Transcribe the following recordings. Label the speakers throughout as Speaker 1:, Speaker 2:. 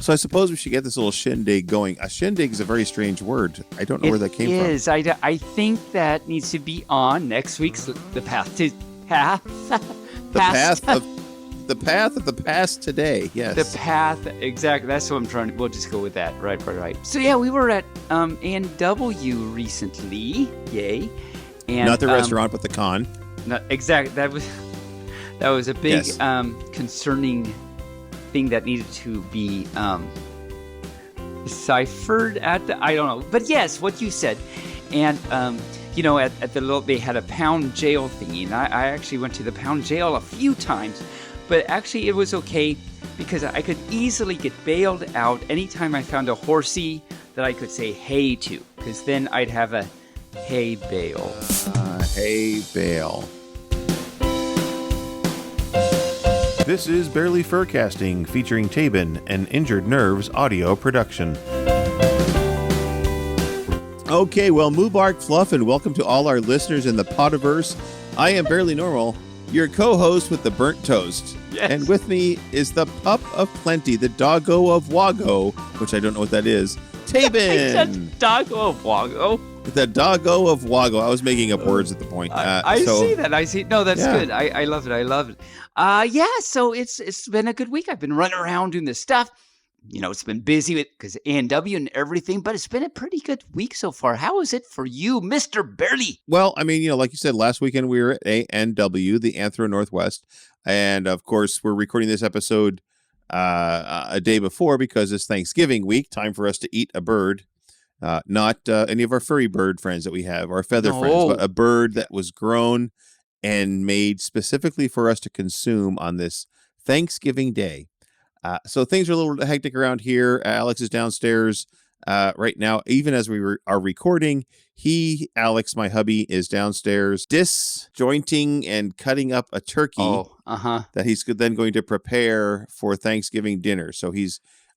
Speaker 1: So I suppose we should get this little shindig going. A shindig is a very strange word. I don't know where that came from.
Speaker 2: It is. I think that needs to be on next week's The Path to
Speaker 1: The path of the past today. Yes.
Speaker 2: The path, exactly. That's what I'm trying to. We'll just go with that. Right. So yeah, we were at A&W recently. Yay! And
Speaker 1: not the restaurant, but the con.
Speaker 2: Not exactly. That was a big concerning thing that needed to be deciphered at the. I don't know, but yes, what you said, and at the they had a pound jail thingy, and I actually went to the pound jail a few times. But actually, it was okay because I could easily get bailed out anytime I found a horsey that I could say hey to, because then I'd have a hay bail.
Speaker 1: Hay bail. This is Barely Furcasting, featuring Tabin and Injured Nerves audio production. Okay, well, Moobarkfluff, and welcome to all our listeners in the Podiverse. I am Barely Normal, your co-host with the burnt toast.
Speaker 2: Yes.
Speaker 1: And with me is the pup of plenty, the doggo of Wago, which I don't know what that is, Tabin.
Speaker 2: Doggo of Wago.
Speaker 1: The doggo of Wago. I was making up words at the point.
Speaker 2: I see that. I see. No, that's good. I love it. So it's been a good week. I've been running around doing this stuff. It's been busy because A&W and everything, but it's been a pretty good week so far. How is it for you, Mr. Barely?
Speaker 1: Well, I mean, like you said, last weekend we were at A&W, the Anthro Northwest. And of course, we're recording this episode a day before because it's Thanksgiving week. Time for us to eat a bird. Not any of our furry bird friends that we have, our feather friends, but a bird that was grown and made specifically for us to consume on this Thanksgiving day. So things are a little hectic around here. Alex is downstairs right now, even as we are recording. Alex, my hubby, is downstairs disjointing and cutting up a turkey that he's then going to prepare for Thanksgiving dinner. So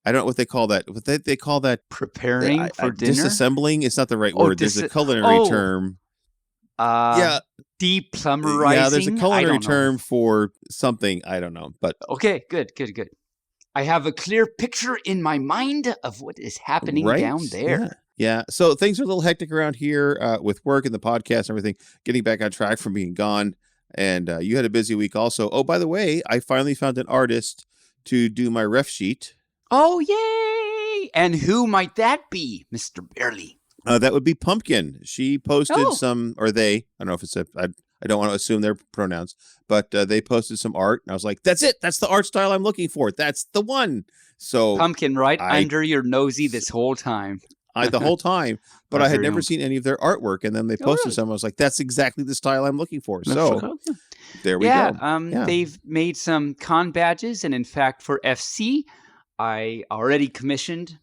Speaker 1: I don't know what they call that. What they call that?
Speaker 2: Preparing for dinner?
Speaker 1: Disassembling? It's not the right word. There's a culinary term.
Speaker 2: Deplumerizing?
Speaker 1: Yeah, there's a culinary term for something. I don't know. But
Speaker 2: okay, good. I have a clear picture in my mind of what is happening down there.
Speaker 1: Yeah. So things are a little hectic around here with work and the podcast and everything, getting back on track from being gone. And you had a busy week also. Oh, by the way, I finally found an artist to do my ref sheet.
Speaker 2: Oh, yay! And who might that be, Mr. Barely?
Speaker 1: That would be Pumpkin. She posted some, or they, I don't know if it's I don't want to assume their pronouns, but they posted some art, and I was like, that's it. That's the art style I'm looking for. That's the one. So
Speaker 2: Pumpkin, right under your nosy this whole time.
Speaker 1: The whole time, but I had never seen any of their artwork, and then they posted some. I was like, that's exactly the style I'm looking for. So there we go.
Speaker 2: They've made some con badges, and in fact, for FC, I already commissioned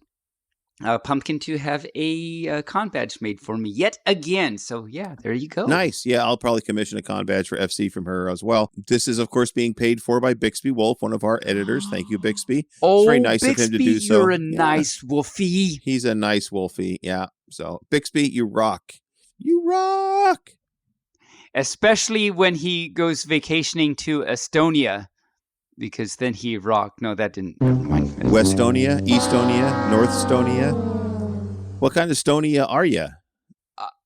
Speaker 2: Pumpkin to have a con badge made for me yet again. So yeah, there you go.
Speaker 1: Nice. Yeah, I'll probably commission a con badge for FC from her as well. This is, of course, being paid for by Bixby Wolf, one of our editors. Thank you, Bixby.
Speaker 2: Oh,
Speaker 1: it's very nice
Speaker 2: Bixby,
Speaker 1: of him to do so.
Speaker 2: You're a nice wolfie.
Speaker 1: He's a nice wolfie. Yeah. So Bixby, you rock. You rock.
Speaker 2: Especially when he goes vacationing to Estonia. Because then he rocked. No, that didn't. Never mind.
Speaker 1: Westonia, Eastonia, North Stonia. What kind of Stonia are you?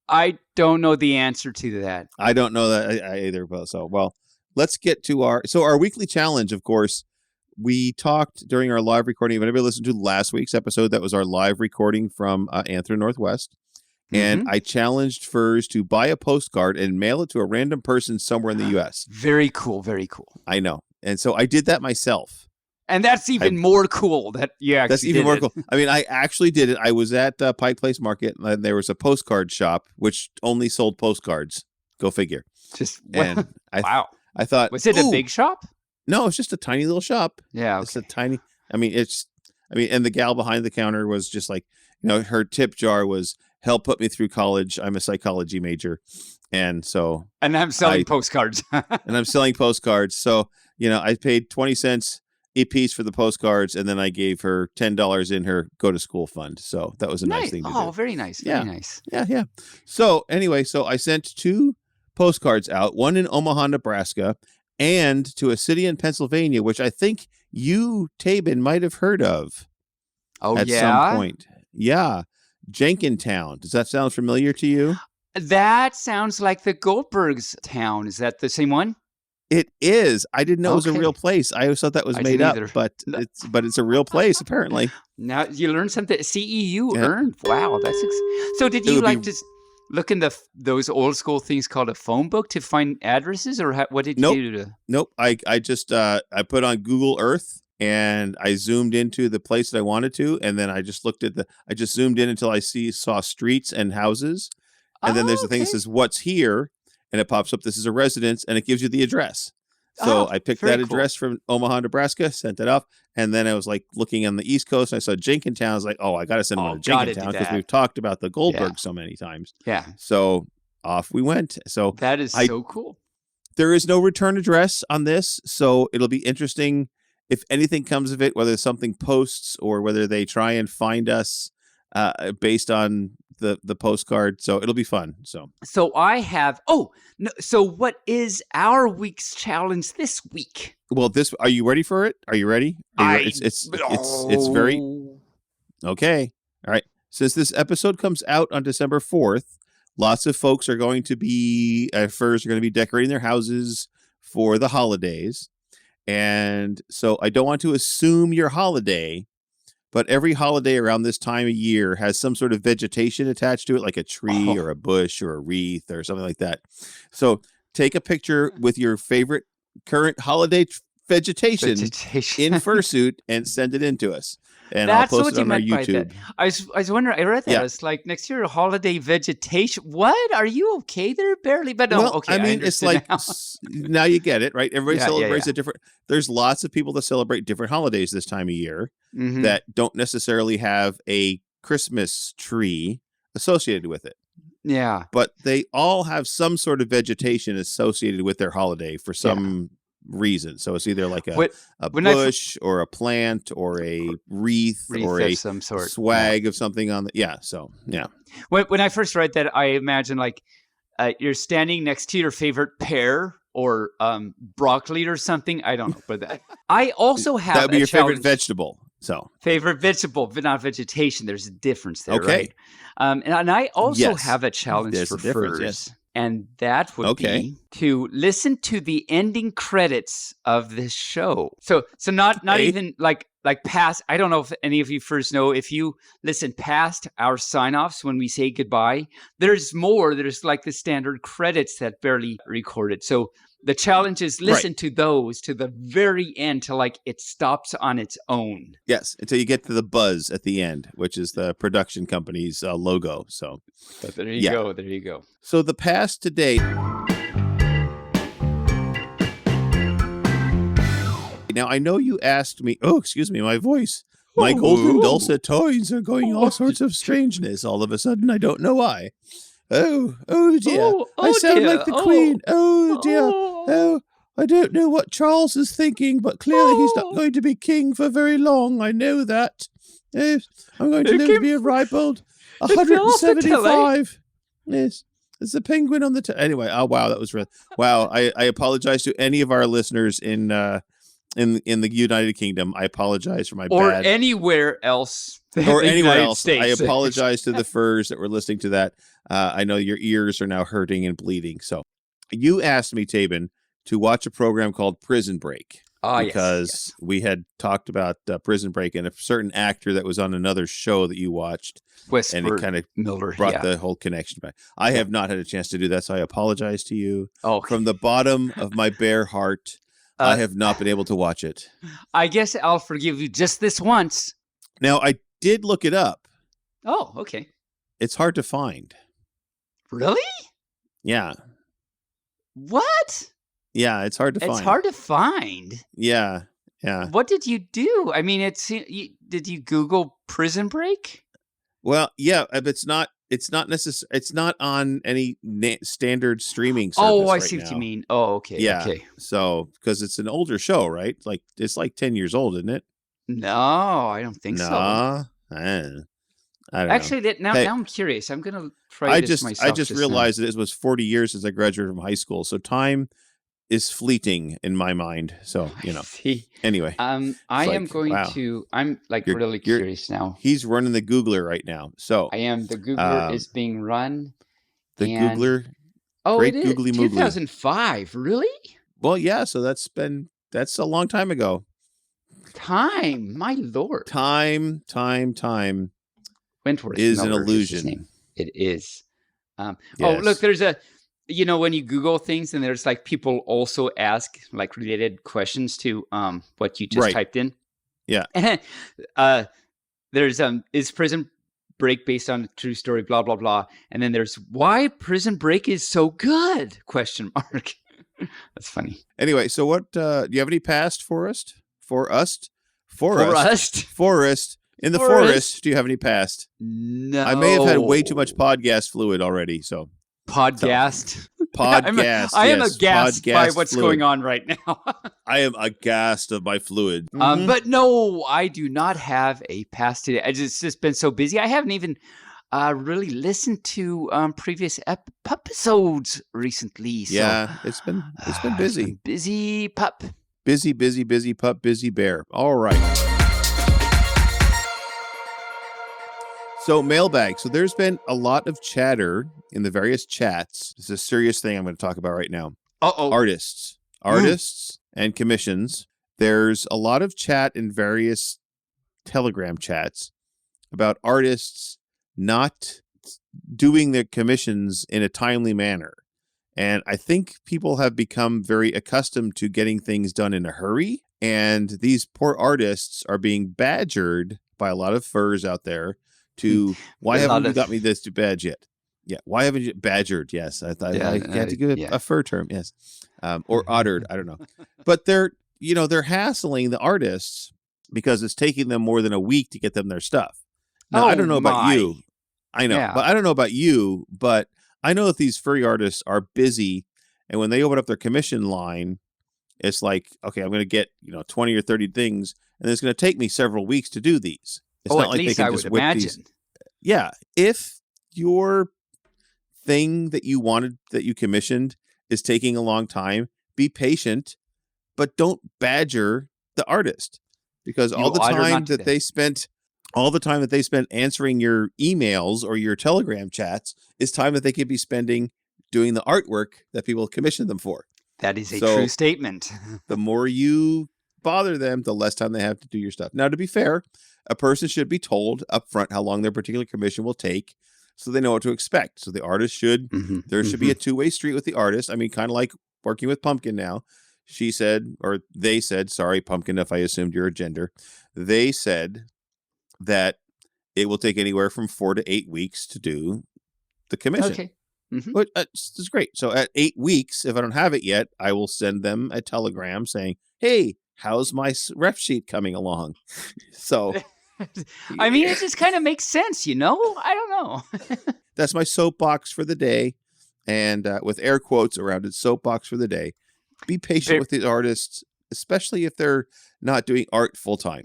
Speaker 2: I don't know the answer to that.
Speaker 1: I don't know that either. So, well, let's get to our weekly challenge. Of course, we talked during our live recording. If anybody listened to last week's episode, that was our live recording from Anthro Northwest. And I challenged Furs to buy a postcard and mail it to a random person somewhere in the U.S.
Speaker 2: Very cool. Very cool.
Speaker 1: I know. And so I did that myself.
Speaker 2: And that's even more cool that you actually
Speaker 1: That's even more cool. I mean, I actually did it. I was at Pike Place Market, and there was a postcard shop which only sold postcards. Go figure.
Speaker 2: Wow.
Speaker 1: I thought,
Speaker 2: was it a big shop?
Speaker 1: No, it's just a tiny little shop.
Speaker 2: Yeah.
Speaker 1: Okay. It's a tiny. and the gal behind the counter was just like, her tip jar was, help put me through college. I'm a psychology major. And so.
Speaker 2: And I'm selling postcards.
Speaker 1: And I'm selling postcards. So, I paid 20 cents a piece for the postcards, and then I gave her $10 in her go to school fund. So that was a nice thing to do.
Speaker 2: Oh, very nice. Very nice.
Speaker 1: Yeah. So anyway, I sent 2 postcards out, one in Omaha, Nebraska, and to a city in Pennsylvania, which I think you, Tabin, might have heard of.
Speaker 2: Oh,
Speaker 1: at some
Speaker 2: yeah?
Speaker 1: point. Yeah. Jenkintown. Does that sound familiar to you?
Speaker 2: That sounds like the Goldbergs town. Is that the same one?
Speaker 1: It is. I didn't know it was a real
Speaker 2: Okay.
Speaker 1: place. I always thought that was
Speaker 2: I
Speaker 1: made
Speaker 2: didn't
Speaker 1: up,
Speaker 2: either.
Speaker 1: but
Speaker 2: No.
Speaker 1: it's a real place apparently.
Speaker 2: Now you learned something. CEU
Speaker 1: Yeah.
Speaker 2: earned. Wow, that's so. Did
Speaker 1: It
Speaker 2: you
Speaker 1: would be
Speaker 2: like just look in those old school things called a phone book to find addresses, or what did you
Speaker 1: Nope.
Speaker 2: do to?
Speaker 1: Nope. I just I put on Google Earth and I zoomed into the place that I wanted to, and then I just looked at I just zoomed in until I saw streets and houses. And then there's
Speaker 2: Oh,
Speaker 1: the thing that
Speaker 2: okay.
Speaker 1: says what's here, and it pops up this is a residence and it gives you the address. So
Speaker 2: Oh,
Speaker 1: I picked
Speaker 2: very
Speaker 1: that
Speaker 2: cool.
Speaker 1: address from Omaha, Nebraska, sent it off, and then I was like looking on the East Coast and I saw Jenkintown. I was like, oh, I got to send them to
Speaker 2: Gotta do
Speaker 1: Jenkintown because
Speaker 2: that.
Speaker 1: we've talked about the
Speaker 2: Yeah.
Speaker 1: Goldberg so many times.
Speaker 2: Yeah,
Speaker 1: So off we went. So
Speaker 2: that is so cool.
Speaker 1: there is no return address on this, so it'll be interesting if anything comes of it, whether something posts or whether they try and find us based on the postcard. So it'll be fun.
Speaker 2: So I have. Oh no. So what is our week's challenge this week?
Speaker 1: Well, are you ready for it? Are you ready? It's very okay. All right. Since this episode comes out on December 4th, lots of folks are going to be furs are going to be decorating their houses for the holidays. And so I don't want to assume your holiday, but every holiday around this time of year has some sort of vegetation attached to it, like a tree or a bush or a wreath or something like that. So take a picture with your favorite current holiday vegetation in fursuit and send it in to us. And
Speaker 2: That's
Speaker 1: I'll post
Speaker 2: what
Speaker 1: it
Speaker 2: you
Speaker 1: on our
Speaker 2: meant by
Speaker 1: YouTube.
Speaker 2: that. I was wondering. I read that.
Speaker 1: Yeah.
Speaker 2: It's like next year, holiday vegetation. What? Are you okay there? Barely, but no.
Speaker 1: Well,
Speaker 2: Okay,
Speaker 1: I mean, it's like
Speaker 2: now.
Speaker 1: now you get it, right? Everybody
Speaker 2: Yeah,
Speaker 1: celebrates a different. There's lots of people that celebrate different holidays this time of year
Speaker 2: Mhm.
Speaker 1: that don't necessarily have a Christmas tree associated with it.
Speaker 2: Yeah.
Speaker 1: But they all have some sort of vegetation associated with their holiday for some reason. So it's either like a bush or a plant or a wreath or a
Speaker 2: some sort.
Speaker 1: swag of something on the So yeah.
Speaker 2: When I first read that, I imagine like you're standing next to your favorite pear or broccoli or something. I don't know, but I also have
Speaker 1: that would be your
Speaker 2: challenge.
Speaker 1: favorite vegetable. So
Speaker 2: favorite vegetable, but not vegetation. There's a difference there,
Speaker 1: okay.
Speaker 2: right? And I also have a challenge
Speaker 1: There's
Speaker 2: for
Speaker 1: a difference,
Speaker 2: furs,
Speaker 1: yes.
Speaker 2: and that would be to listen to the ending credits of this show. So not even like past. I don't know if any of you furs know, if you listen past our sign-offs when we say goodbye, there's more. There's like the standard credits that barely recorded. So the challenge is listen to those to the very end till like it stops on its own.
Speaker 1: Yes, until you get to the buzz at the end, which is the production company's logo. So
Speaker 2: there you go. There you go.
Speaker 1: So the past to date. Now, I know you asked me. Oh, excuse me, my voice. My golden dulcet tones are going all sorts of strangeness all of a sudden. I don't know why. Oh dear. I sound like the Queen. Oh dear. Oh, I don't know what Charles is thinking, but clearly he's not going to be king for very long. I know that. Yes, I'm going to live to be a ripe old 175. Yes. There's a penguin on the anyway. Oh wow, that was real. Wow. I apologize to any of our listeners in the United Kingdom. I apologize for my
Speaker 2: or
Speaker 1: bad.
Speaker 2: Anywhere else.
Speaker 1: Or anywhere else.
Speaker 2: States.
Speaker 1: I apologize to the furs that were listening to that. I know your ears are now hurting and bleeding. So you asked me, Tabin, to watch a program called Prison Break. Because we had talked about Prison Break and a certain actor that was on another show that you watched. And it kind of brought the whole connection back. I have not had a chance to do that, so I apologize to you. From the bottom of my bare heart, I have not been able to watch it.
Speaker 2: I guess I'll forgive you just this once.
Speaker 1: Now, I did look it up.
Speaker 2: Oh, okay.
Speaker 1: It's hard to find.
Speaker 2: Really?
Speaker 1: Yeah.
Speaker 2: What?
Speaker 1: Yeah, it's hard to find.
Speaker 2: It's hard to find.
Speaker 1: Yeah.
Speaker 2: What did you do? I mean, did you Google Prison Break?
Speaker 1: Well, yeah, it's not necessary. It's not on any standard streaming service.
Speaker 2: Oh, I see what you mean. Oh, okay.
Speaker 1: Yeah.
Speaker 2: Okay.
Speaker 1: So, because it's an older show, right? Like it's like 10 years old, isn't it?
Speaker 2: No, I don't think so.
Speaker 1: I don't
Speaker 2: Actually,
Speaker 1: know.
Speaker 2: Now I'm curious. I'm gonna try this myself.
Speaker 1: I just realized that it was 40 years since I graduated from high school. So time is fleeting in my mind. So,
Speaker 2: See,
Speaker 1: anyway.
Speaker 2: I am going
Speaker 1: wow.
Speaker 2: to. I'm like really curious now.
Speaker 1: He's running the Googler right now. So
Speaker 2: I am. The Googler is being run.
Speaker 1: The Googler.
Speaker 2: Oh,
Speaker 1: great
Speaker 2: it is
Speaker 1: googly
Speaker 2: 2005. Really?
Speaker 1: Well, yeah. So that's a long time ago.
Speaker 2: Time, my lord.
Speaker 1: Time.
Speaker 2: Wentworth
Speaker 1: is
Speaker 2: Miller
Speaker 1: an illusion.
Speaker 2: Is his name. It is.
Speaker 1: Yes.
Speaker 2: Oh, look, there's a. When you Google things, and there's like people also ask like related questions to what you just typed in.
Speaker 1: Yeah.
Speaker 2: There's is Prison Break based on a true story? Blah blah blah. And then there's why Prison Break is so good? ? That's funny.
Speaker 1: Anyway, so what? Do you have any past forest? Forest in the forest. Do you have any past?
Speaker 2: No.
Speaker 1: I may have had way too much podcast fluid already. So
Speaker 2: podcast.
Speaker 1: Podcast.
Speaker 2: I am aghast by what's going on right now.
Speaker 1: I am aghast of my fluid.
Speaker 2: But no, I do not have a past today. It's just been so busy. I haven't even really listened to previous episodes recently. So,
Speaker 1: yeah, it's been busy.
Speaker 2: Busy pup.
Speaker 1: Busy pup, busy bear. All right. So mailbag. So there's been a lot of chatter in the various chats. This is a serious thing I'm going to talk about right now. Artists and commissions. There's a lot of chat in various Telegram chats about artists not doing their commissions in a timely manner. And I think people have become very accustomed to getting things done in a hurry. And these poor artists are being badgered by a lot of furs out there to, why haven't you got me this badge yet? Yeah. Why haven't you badgered? Yes. I thought I had to give it a fur term. Yes. Or ottered. I don't know. But they're hassling the artists because it's taking them more than a week to get them their stuff. Now, I don't know about you. I know, but I don't know about you, but I know that these furry artists are busy. And when they open up their commission line, it's like, okay, I'm going to get, 20 or 30 things, and it's going to take me several weeks to do these. It's not
Speaker 2: at
Speaker 1: like
Speaker 2: least
Speaker 1: they can
Speaker 2: I
Speaker 1: just
Speaker 2: would
Speaker 1: whip
Speaker 2: imagine.
Speaker 1: these. Yeah. If your thing that you wanted, that you commissioned, is taking a long time, be patient, but don't badger the artist, because all the time that they spent answering your emails or your Telegram chats is time that they could be spending doing the artwork that people commissioned them for.
Speaker 2: That is a true statement.
Speaker 1: The more you bother them, the less time they have to do your stuff. Now, to be fair, a person should be told up front how long their particular commission will take, so they know what to expect. So the artist should, there should be a two-way street with the artist. I mean, kind of like working with Pumpkin now. She said, or they said, sorry, Pumpkin, if I assumed you're a gender. They said that it will take anywhere from 4 to 8 weeks to do the commission.
Speaker 2: Okay.
Speaker 1: But it's great. So at 8 weeks, if I don't have it yet, I will send them a telegram saying, hey, how's my ref sheet coming along? So
Speaker 2: I mean, it just kind of makes sense, I don't know.
Speaker 1: That's my soapbox for the day. And with air quotes around it, soapbox for the day. Be patient with these artists, especially if they're not doing art full time.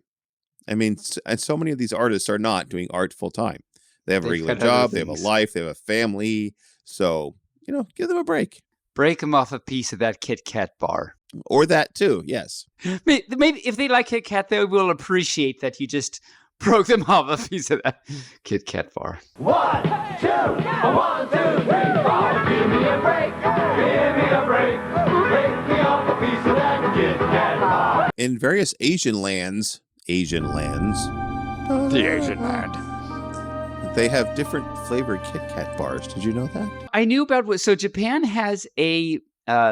Speaker 1: I mean, and so many of these artists are not doing art full time. They have a regular job, they have a life, they have a family. So, give them a break.
Speaker 2: Break them off a piece of that Kit Kat bar.
Speaker 1: Or that too, yes.
Speaker 2: Maybe if they like Kit Kat, they will appreciate that you just broke them off a piece of that Kit Kat bar.
Speaker 3: 1, 2, 1, 2, 3, 4. Give me a break. Give me a break. Break me off a piece of that Kit Kat bar.
Speaker 1: In various Asian lands,
Speaker 2: the Asian land,
Speaker 1: they have different flavored Kit Kat bars. Did you know that?
Speaker 2: I knew about so Japan has a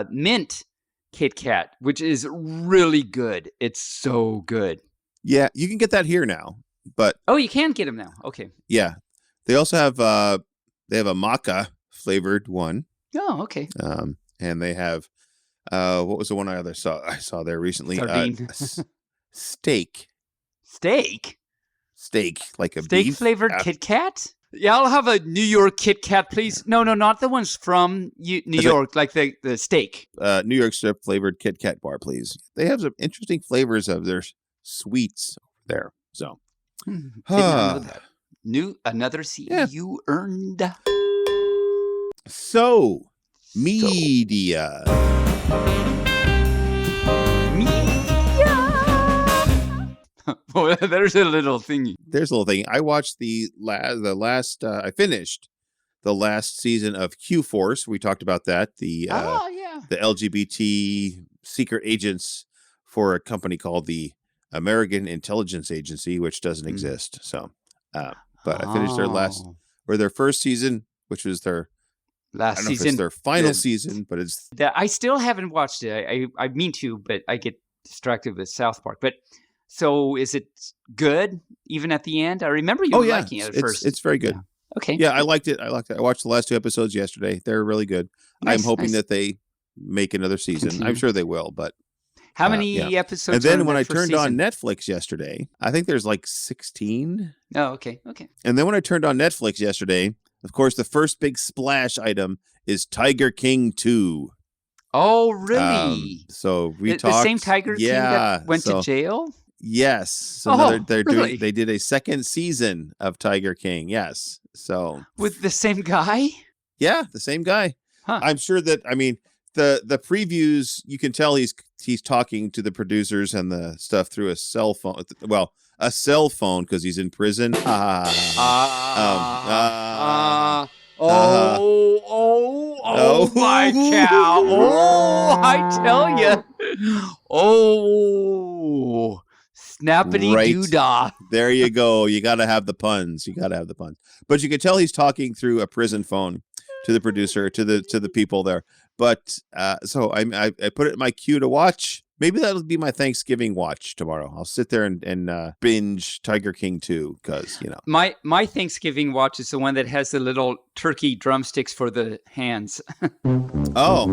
Speaker 2: mint Kit Kat, which is really good. It's so good.
Speaker 1: Yeah, you can get that here now. But
Speaker 2: you can get them now. Okay.
Speaker 1: Yeah, they also have a maca flavored one.
Speaker 2: Oh, okay.
Speaker 1: And they have what was the one I saw there recently? Steak, like a
Speaker 2: steak
Speaker 1: beef
Speaker 2: flavored Kit Kat. Yeah, I'll have a New York Kit Kat, please. No, not the ones from New York, like the steak.
Speaker 1: New York strip flavored Kit Kat bar, please. They have some interesting flavors of their sweets there. So,
Speaker 2: didn't know that. Another C you earned.
Speaker 1: So, media.
Speaker 2: Oh, there's a little thingy.
Speaker 1: There's a little thing. I watched the last. I finished the last season of Q Force. We talked about that. The
Speaker 2: Yeah.
Speaker 1: the LGBT secret agents for a company called the American Intelligence Agency, which doesn't exist. So, but I finished their first season, which was their
Speaker 2: last
Speaker 1: I don't know if
Speaker 2: season.
Speaker 1: it's their final season, but it's
Speaker 2: I still haven't watched it. I mean to, but I get distracted with South Park. But so is it good even at the end? I remember you liking it at first.
Speaker 1: It's very good.
Speaker 2: Yeah. Okay.
Speaker 1: Yeah, I liked it. I watched the last 2 episodes yesterday. They're really good.
Speaker 2: Nice,
Speaker 1: I'm hoping
Speaker 2: nice.
Speaker 1: that they make another season.
Speaker 2: Continue.
Speaker 1: I'm sure they will, but
Speaker 2: How many episodes?
Speaker 1: and then
Speaker 2: are in
Speaker 1: when
Speaker 2: that
Speaker 1: I
Speaker 2: first
Speaker 1: turned
Speaker 2: season?
Speaker 1: on Netflix yesterday, I think there's like 16.
Speaker 2: Oh, okay.
Speaker 1: And then when I turned on Netflix yesterday, of course, the first big splash item is Tiger King 2.
Speaker 2: Oh, really?
Speaker 1: So we talked.
Speaker 2: The same Tiger King that went to jail?
Speaker 1: Yes. So they're
Speaker 2: really?
Speaker 1: they did a second season of Tiger King. Yes. So
Speaker 2: With the same guy?
Speaker 1: yeah, the same guy.
Speaker 2: Huh.
Speaker 1: I'm sure that the previews, you can tell he's talking to the producers and the stuff through a cell phone. Well, a cell phone because he's in prison.
Speaker 2: Oh my cow. Oh, I tell you. Oh, snappity doodah.
Speaker 1: There you go. You got to have the puns. But you can tell he's talking through a prison phone to the producer, to the people there. But so I put it in my queue to watch. Maybe that'll be my Thanksgiving watch tomorrow. I'll sit there and binge Tiger King 2 because,
Speaker 2: My Thanksgiving watch is the one that has the little turkey drumsticks for the hands.
Speaker 1: Oh,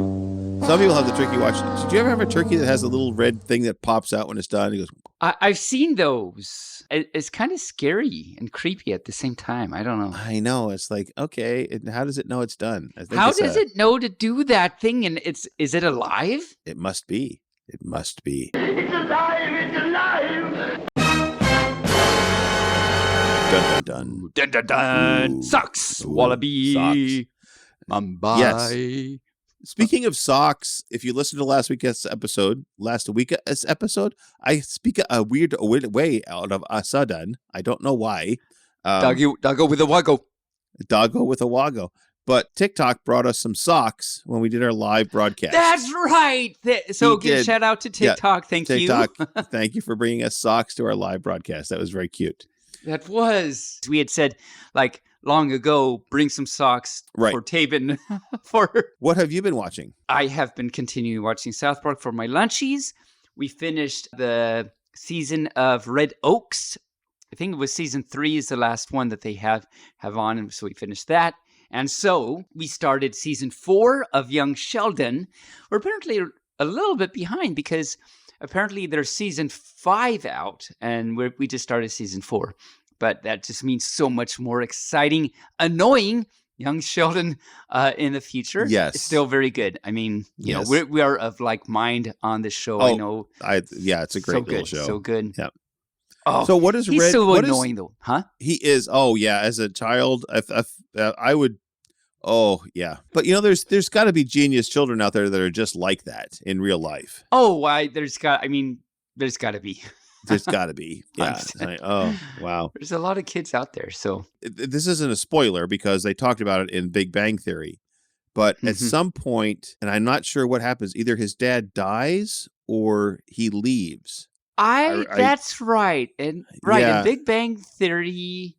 Speaker 1: some people have the turkey watch. Did you ever have a turkey that has a little red thing that pops out when it's done? It goes.
Speaker 2: I've seen those. It's kind of scary and creepy at the same time. I don't know.
Speaker 1: I know. It's like, okay, how does it know it's done?
Speaker 2: How does it know to do that thing? And is it alive?
Speaker 1: It must be. It must be.
Speaker 3: It's alive! It's alive!
Speaker 1: Dun dun dun.
Speaker 2: Dun dun dun.
Speaker 1: Ooh.
Speaker 2: Socks.
Speaker 1: Ooh,
Speaker 2: Wallaby.
Speaker 1: socks.
Speaker 2: Mumbai.
Speaker 1: Yes. Speaking of socks, if you listen to last week's episode, I speak a weird way out of a sudden. I don't know why.
Speaker 2: Doggo with a waggo.
Speaker 1: Doggo with a waggo. But TikTok brought us some socks when we did our live broadcast.
Speaker 2: That's right. So give a shout out to TikTok.
Speaker 1: Yeah,
Speaker 2: Thank you.
Speaker 1: Thank you for bringing us socks to our live broadcast. That was very cute.
Speaker 2: That was. We had said, like, long ago, bring some socks for Taven.
Speaker 1: What have you been watching?
Speaker 2: I have been continuing watching South Park for my lunchies. We finished the season of Red Oaks. I think it was season 3 is the last one that they have on, and so we finished that. And so we started season 4 of Young Sheldon. We're apparently a little bit behind because apparently there's season 5 out, and we just started season 4. But that just means so much more exciting, annoying Young Sheldon in the future.
Speaker 1: Yes.
Speaker 2: It's still very good. I mean, you know, we are of like mind on the show.
Speaker 1: Oh,
Speaker 2: I know.
Speaker 1: It's a great little show.
Speaker 2: So good.
Speaker 1: Yeah.
Speaker 2: Oh,
Speaker 1: so what is
Speaker 2: he's
Speaker 1: Red?
Speaker 2: so annoying though, huh?
Speaker 1: He is. Oh yeah, as a child, I would. Oh yeah, but there's got to be genius children out there that are just like that in real life.
Speaker 2: Oh, there's got to be.
Speaker 1: There's got to be. Yeah. Like, oh wow.
Speaker 2: There's a lot of kids out there. So
Speaker 1: this isn't a spoiler because they talked about it in Big Bang Theory, but at some point, and I'm not sure what happens. Either his dad dies or he leaves.
Speaker 2: That's right. And in Big Bang Theory,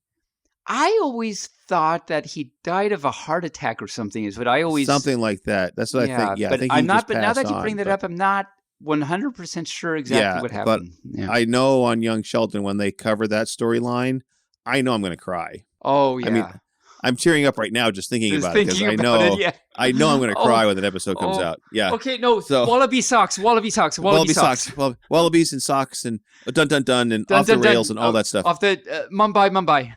Speaker 2: I always thought that he died of a heart attack or something. Is what I always
Speaker 1: something like that. That's what I think. Yeah,
Speaker 2: but
Speaker 1: I think
Speaker 2: I'm not. But now that you bring that up, I'm not 100% sure exactly what happened.
Speaker 1: But I know on Young Sheldon when they cover that storyline, I know I'm going to cry.
Speaker 2: Oh yeah.
Speaker 1: I mean, I'm tearing up right now just thinking about it because I know I'm going to cry when that episode comes out. Yeah.
Speaker 2: Okay. No. So, wallaby socks. Wallabies
Speaker 1: and socks and dun dun dun and off the rails and all that stuff.
Speaker 2: Off the Mumbai.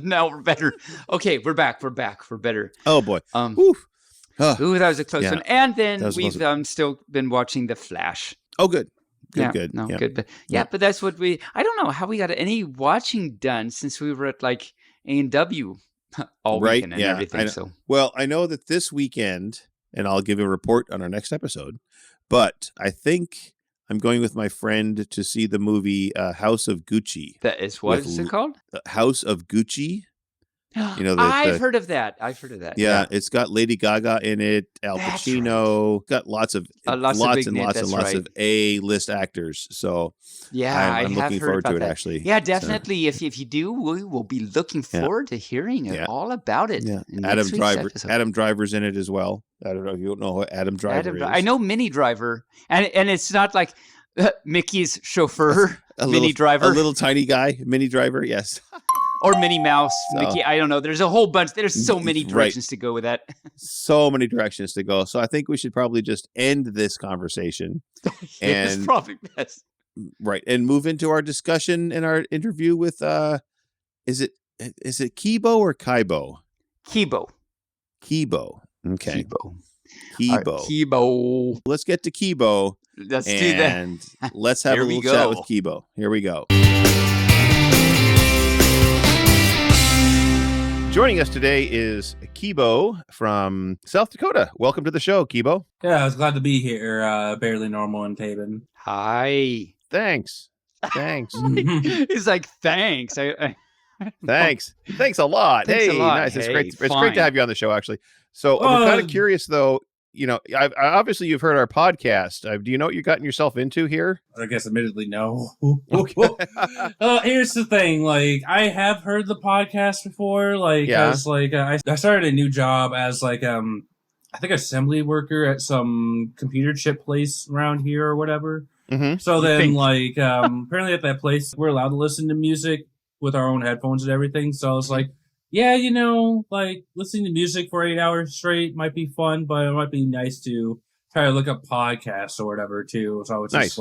Speaker 2: Now we're better. Okay, we're back. We're better.
Speaker 1: Oh boy.
Speaker 2: Ooh, that was a close one. And then we've still been watching The Flash.
Speaker 1: Oh, good.
Speaker 2: Good. But but that's what I don't know how we got any watching done since we were at like A&W all weekend and everything. So
Speaker 1: well, I know that this weekend, and I'll give a report on our next episode, but I think I'm going with my friend to see the movie House of Gucci.
Speaker 2: That is what is it called?
Speaker 1: House of Gucci.
Speaker 2: I've heard of that.
Speaker 1: Yeah, it's got Lady Gaga in it, Al
Speaker 2: That's
Speaker 1: Pacino, got lots of
Speaker 2: big
Speaker 1: and
Speaker 2: names,
Speaker 1: lots and
Speaker 2: that's
Speaker 1: lots
Speaker 2: right.
Speaker 1: of A-list actors. So
Speaker 2: Yeah,
Speaker 1: I'm
Speaker 2: have
Speaker 1: looking
Speaker 2: heard
Speaker 1: forward to
Speaker 2: about
Speaker 1: it
Speaker 2: that.
Speaker 1: actually.
Speaker 2: Yeah, definitely. If you do, we will be looking forward to hearing all about it.
Speaker 1: Yeah,
Speaker 2: in
Speaker 1: Adam
Speaker 2: next week's
Speaker 1: Driver.
Speaker 2: episode.
Speaker 1: Adam Driver's in it as well. I don't know if you don't know who Adam Driver is.
Speaker 2: I know Mini Driver, and it's not like Mickey's chauffeur, Mini Driver,
Speaker 1: a little tiny guy, Mini Driver. Yes.
Speaker 2: Or Minnie Mouse, Mickey. I don't know. There's a whole bunch. There's so many directions to go with that.
Speaker 1: So many directions to go. So I think we should probably just end this conversation.
Speaker 2: It's probably best.
Speaker 1: Right. And move into our discussion and our interview with, is it Kibo or Kibo?
Speaker 2: Kibo.
Speaker 1: Kibo. Okay.
Speaker 2: Kibo. Kibo.
Speaker 1: Let's get to Kibo.
Speaker 2: Let's do that.
Speaker 1: And let's have a little chat with Kibo. Here we go. Joining us today is Kibo from South Dakota. Welcome to the show, Kibo.
Speaker 4: Yeah, I was glad to be here. Barely Normal and Taven.
Speaker 2: Hi.
Speaker 1: Thanks.
Speaker 2: He's like, thanks.
Speaker 1: Thanks a lot.
Speaker 2: Thanks a lot.
Speaker 1: Nice.
Speaker 2: Hey,
Speaker 1: it's great to have you on the show, actually. So I'm kind of curious, though. Obviously you've heard our podcast. Do you know what you've gotten yourself into here?
Speaker 4: I guess admittedly, no.
Speaker 1: Okay.
Speaker 4: Here's the thing. Like, I have heard the podcast before. Like, I started a new job as I think assembly worker at some computer chip place around here or whatever.
Speaker 1: Mm-hmm.
Speaker 4: So then, apparently at that place, we're allowed to listen to music with our own headphones and everything. So I was like, yeah, listening to music for 8 hours straight might be fun, but it might be nice to try to look up podcasts or whatever too. So it's just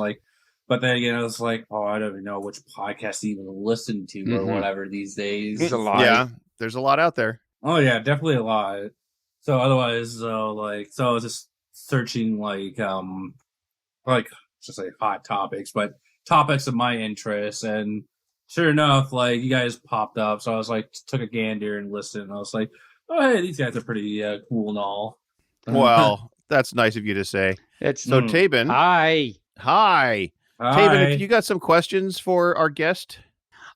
Speaker 4: but then it's like, oh, I don't even know which podcast to even listen to or whatever these days.
Speaker 2: There's a lot.
Speaker 1: Yeah, there's a lot out there.
Speaker 4: Oh yeah, definitely a lot. So otherwise, so I was just searching just like hot topics, but topics of my interest, and sure enough, you guys popped up, so I was took a gander and listened, and I was like, oh, hey, these guys are pretty cool and all.
Speaker 1: Well, that's nice of you to say. So, Taben.
Speaker 2: Hi.
Speaker 1: Taben, have you got some questions for our guest?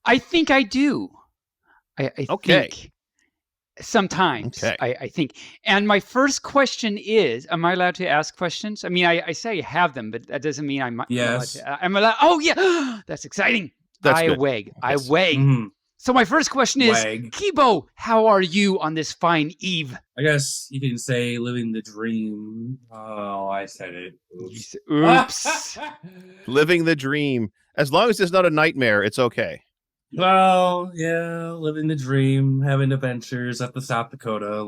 Speaker 2: I think I do. I think sometimes.
Speaker 1: Okay.
Speaker 2: I think. And my first question is, am I allowed to ask questions? I mean, I say I have them, but that doesn't mean I'm
Speaker 4: yes.
Speaker 2: allowed to. I'm allowed. Oh, yeah. That's exciting.
Speaker 1: That's good.
Speaker 2: I wag. Mm-hmm. So my first question is, Kibo, how are you on this fine eve?
Speaker 4: I guess you can say living the dream. Oh, I said it.
Speaker 2: Oops.
Speaker 1: Living the dream. As long as it's not a nightmare, it's okay.
Speaker 4: Well, yeah, living the dream, having adventures up the South Dakota,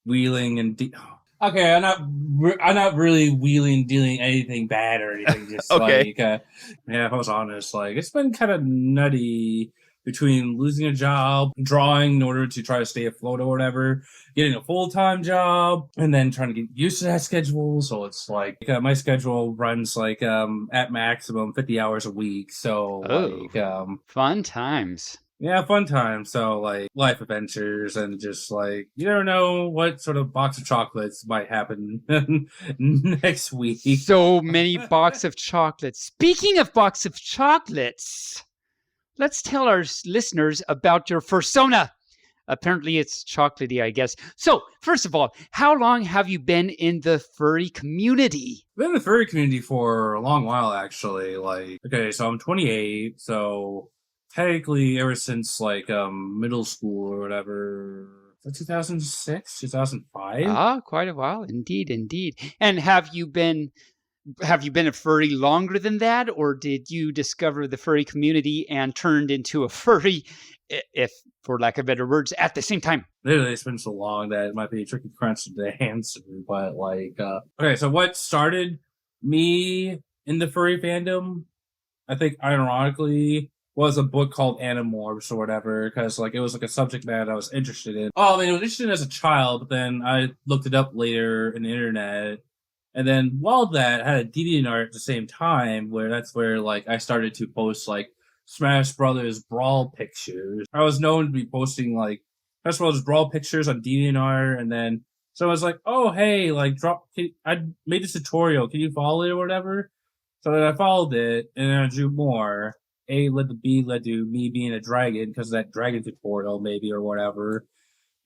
Speaker 4: wheeling and okay, I'm not really wheeling, dealing anything bad or anything. Just
Speaker 1: okay.
Speaker 4: If I was honest, it's been kind of nutty between losing a job, drawing in order to try to stay afloat or whatever, getting a full-time job, and then trying to get used to that schedule. So it's my schedule runs at maximum 50 hours a week. So
Speaker 2: fun times.
Speaker 4: Yeah, fun times. So life adventures and just you never know what sort of box of chocolates might happen next week.
Speaker 2: So many box of chocolates. Speaking of box of chocolates, let's tell our listeners about your fursona. Apparently it's chocolatey, I guess. So, first of all, how long have you been in the furry community?
Speaker 4: I've been in the furry community for a long while, actually. So I'm 28, so technically ever since middle school or whatever. 2006, 2005?
Speaker 2: Ah, quite a while. Indeed. And have you been a furry longer than that, or did you discover the furry community and turned into a furry, if for lack of better words, at the same time?
Speaker 4: Literally, it's been so long that it might be a tricky crunch to answer, but okay, so what started me in the furry fandom, I think ironically, was a book called Animorphs or whatever, because it was a subject matter I was interested in. Oh, I mean, I was interested in as a child, but then I looked it up later in the internet. And then while that, I had a DeviantArt at the same time, that's where I started to post Smash Brothers Brawl pictures. I was known to be posting Smash Brothers Brawl pictures on DeviantArt, and then so I was like, oh hey, I made this tutorial, can you follow it or whatever? So then I followed it, and then I drew more. A led to B led to me being a dragon because of that dragon tutorial, maybe, or whatever.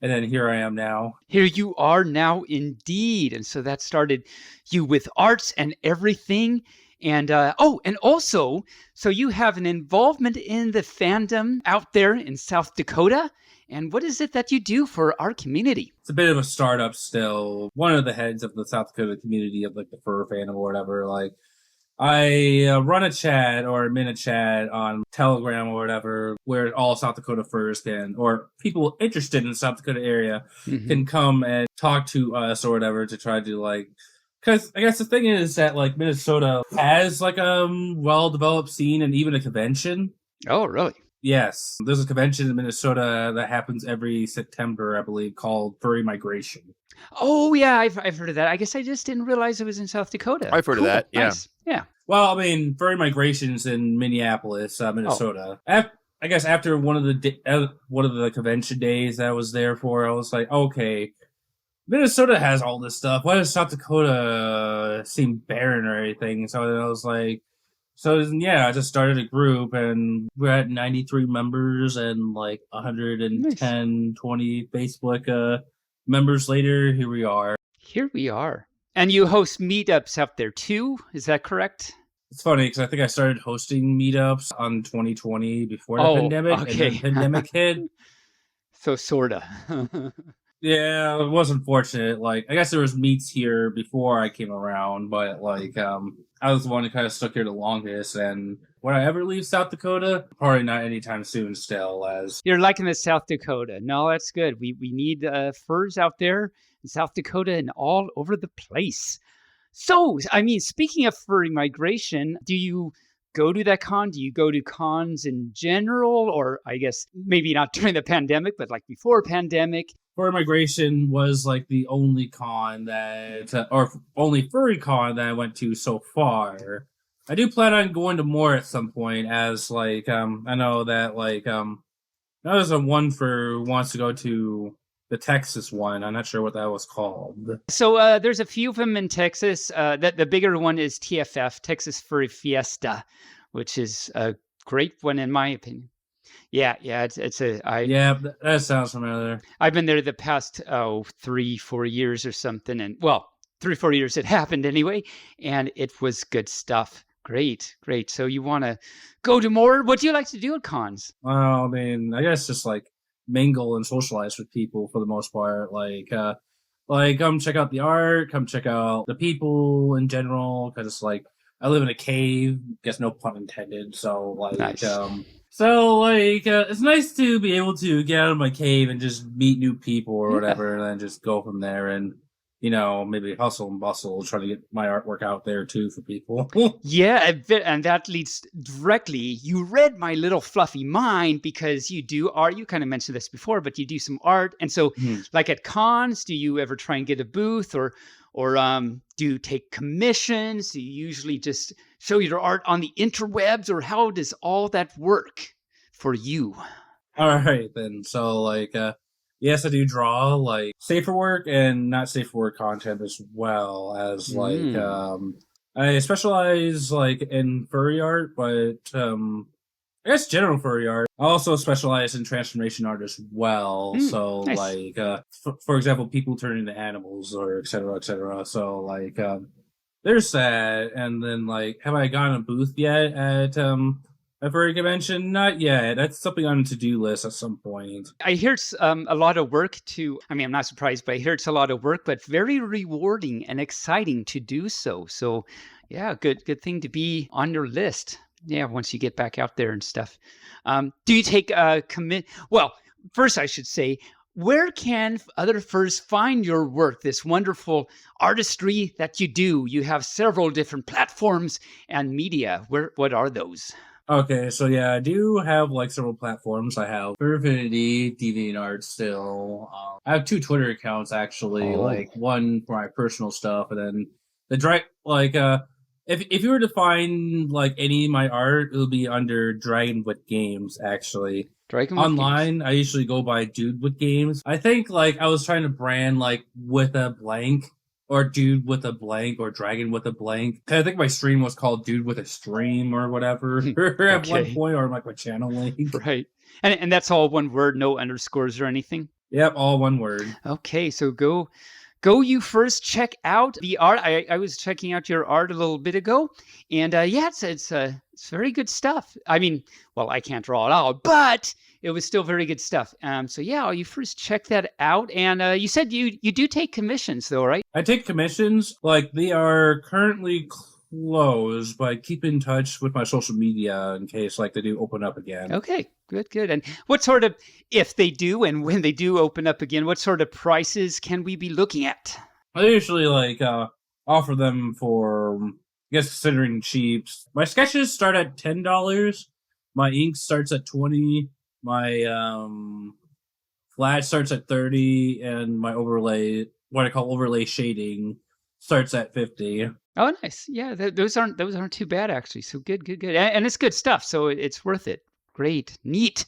Speaker 4: And then here I am now.
Speaker 2: Here you are now, indeed. And so that started you with arts and everything. And and also, so you have an involvement in the fandom out there in South Dakota. And what is it that you do for our community?
Speaker 4: It's a bit of a startup still. One of the heads of the South Dakota community of like the fur fandom or whatever. Like, I run a chat or admin a chat on Telegram or whatever where all South Dakota furs can, or people interested in the South Dakota area can come and talk to us or whatever to try to like, because I guess the thing is that like Minnesota has like a well-developed scene and even a convention.
Speaker 2: Oh, really?
Speaker 4: Yes. There's a convention in Minnesota that happens every September, I believe, called Furry Migration.
Speaker 2: Oh, yeah, I've heard of that. I guess I just didn't realize it was in South Dakota.
Speaker 1: I've heard of that, yeah.
Speaker 2: Nice. Yeah.
Speaker 4: Well, I mean, Furry Migration's in Minneapolis, Minnesota. I guess after one of the convention days that I was there for, I was like, okay, Minnesota has all this stuff. Why does South Dakota seem barren or anything? So then I was like, yeah, I just started a group, and we're at 93 members and like 110, 20 Facebook members later. Here we are.
Speaker 2: Here we are. And you host meetups out there too, is that correct?
Speaker 4: It's funny because I think I started hosting meetups on 2020 before the pandemic, and then the pandemic hit.
Speaker 2: So sorta.
Speaker 4: Yeah, it was unfortunate. Like, I guess there was meets here before I came around, but like, I was the one who kind of stuck here the longest. And would I ever leave South Dakota? Probably not anytime soon. Still, as
Speaker 2: you're liking the South Dakota. No, that's good. We need furs out there in South Dakota and all over the place. So, I mean, speaking of furry migration, do you go to that con? Do you go to cons in general? Or I guess maybe not during the pandemic, but like before pandemic?
Speaker 4: Furry Migration was like the only con that, or only furry con that I went to so far. I do plan on going to more at some point, as like, I know that like, there's a one for wants to go to the Texas one. I'm not sure what that was called.
Speaker 2: So there's a few of them in Texas. The bigger one is TFF, Texas Furry Fiesta, which is a great one in my opinion. Yeah,
Speaker 4: that sounds familiar.
Speaker 2: I've been there the past 3-4 years or something, and well, 3-4 years it happened anyway, and it was good stuff. Great. So you want to go to more? What do you like to do at cons?
Speaker 4: Well, I mean, I guess just like mingle and socialize with people for the most part. Like come check out the art, come check out the people in general. Because like I live in a cave. Guess no pun intended. So like
Speaker 2: nice.
Speaker 4: It's nice to be able to get out of my cave and just meet new people or whatever, and then just go from there and, you know, maybe hustle and bustle, try to get my artwork out there too for people.
Speaker 2: Yeah, and that leads directly. You read my little fluffy mind because you do art. You kind of mentioned this before, but you do some art. And so like at cons, do you ever try and get a booth or do you take commissions? Do you usually just show your art on the interwebs, or how does all that work for you?
Speaker 4: All right, then. So, like, yes, I do draw, like, safe for work and not safe for work content as well as, like, I specialize, like, in furry art, but, I guess general furry art. I also specialize in transformation art as well. So,
Speaker 2: nice.
Speaker 4: like, for example, people turn into animals or et cetera, et cetera. So, like, there's that. And then, like, have I gotten a booth yet at a furry convention? Not yet. That's something on the to-do list at some point.
Speaker 2: I hear it's a lot of work I'm not surprised, but I hear it's a lot of work, but very rewarding and exciting to do so. So, yeah, good thing to be on your list. Yeah, once you get back out there and stuff. Do you take a commit? Well, first I should say, where can other furs find your work, this wonderful artistry that you do? You have several different platforms and media. What are those?
Speaker 4: Okay, so yeah, I do have like several platforms. I have Furfinity, DeviantArt still. I have 2 Twitter accounts actually, like one for my personal stuff, and then the direct If you were to find like any of my art, it'll be under Dragon with Games. Actually, online, Games. I usually go by Dude with Games. I think like I was trying to brand like with a blank, or dude with a blank or dragon with a blank. I think my stream was called dude with a stream or whatever at one
Speaker 2: Okay.
Speaker 4: point, or like my channel link.
Speaker 2: Right. And that's all one word, no underscores or anything?
Speaker 4: Yep, all one word.
Speaker 2: Okay, so go you first. Check out the art. I was checking out your art a little bit ago, and yeah, it's very good stuff. I mean, well, I can't draw it out, but it was still very good stuff. So yeah, you first check that out, and you said you do take commissions though, right?
Speaker 4: I take commissions. Like, they are currently closed, but keep in touch with my social media in case like they do open up again.
Speaker 2: Okay, good. And what sort of, if they do and when they do open up again, what sort of prices can we be looking at?
Speaker 4: I usually like offer them for, I guess, considering cheap. My sketches start at $10. My ink starts at $20. My flash starts at $30, and my overlay, what I call overlay shading, starts at $50.
Speaker 2: Oh, nice. Yeah, those aren't too bad actually. So good. And it's good stuff. So it's worth it. Great, neat.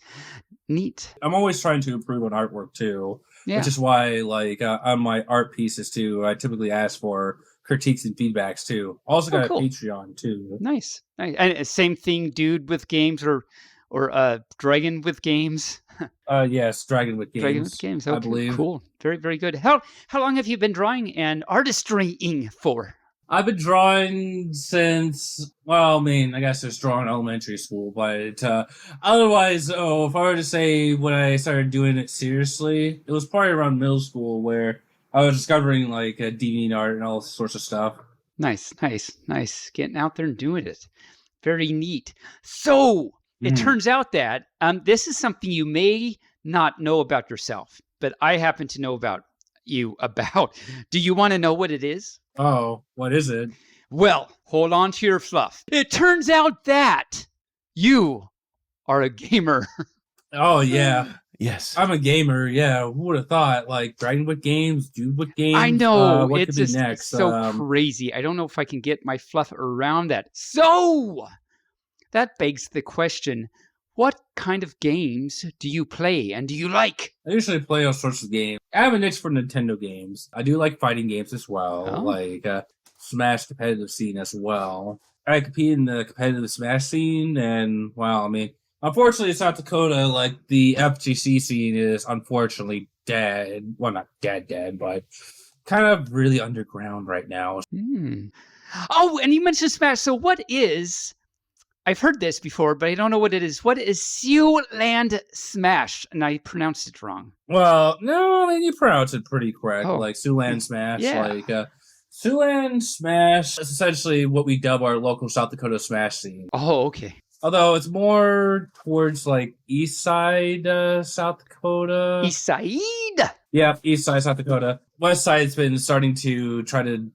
Speaker 4: I'm always trying to improve on artwork too,
Speaker 2: Yeah.
Speaker 4: which is why, like, on my art pieces too, I typically ask for critiques and feedbacks too. Also got
Speaker 2: cool.
Speaker 4: a Patreon too.
Speaker 2: Nice. And same thing, dude with games or dragon with games.
Speaker 4: Yes, Dragon with Games.
Speaker 2: Dragon with games. Okay,
Speaker 4: I believe.
Speaker 2: Cool. Very good. How long have you been drawing and artistrying for?
Speaker 4: I've been drawing since, well, I mean, I guess it's drawing elementary school, but otherwise, if I were to say when I started doing it seriously, it was probably around middle school where I was discovering like deviant art and all sorts of stuff.
Speaker 2: Nice. Getting out there and doing it. Very neat. So it turns out that this is something you may not know about yourself, but I happen to know about you about. Do you want to know what it is?
Speaker 4: Oh, what is it?
Speaker 2: Well, hold on to your fluff. It turns out that you are a gamer.
Speaker 4: Oh, yeah.
Speaker 1: Yes.
Speaker 4: I'm a gamer, yeah. Who would have thought? Like, Dragon with Games, Dude with Games.
Speaker 2: I know.
Speaker 4: What
Speaker 2: It's
Speaker 4: could
Speaker 2: just
Speaker 4: be next?
Speaker 2: so crazy. I don't know if I can get my fluff around that. So that begs the question, what kind of games do you play and do you like?
Speaker 4: I usually play all sorts of games. I have an itch for Nintendo games. I do like fighting games as well, like Smash competitive scene as well. I compete in the competitive Smash scene, and, well, I mean, unfortunately, South Dakota, like, the FGC scene is unfortunately dead. Well, not dead, but kind of really underground right now.
Speaker 2: Oh, and you mentioned Smash. So what is... I've heard this before, but I don't know what it is. What is Siouxland Smash? And I pronounced it wrong.
Speaker 4: Well, no, I mean, you pronounce it pretty correct.
Speaker 2: Oh.
Speaker 4: Like, Siouxland Smash.
Speaker 2: Yeah.
Speaker 4: Like, Siouxland Smash is essentially what we dub our local South Dakota Smash scene.
Speaker 2: Oh, okay.
Speaker 4: Although it's more towards, like, east side South Dakota.
Speaker 2: East Side?
Speaker 4: Yeah, east side South Dakota. West side's been starting to try to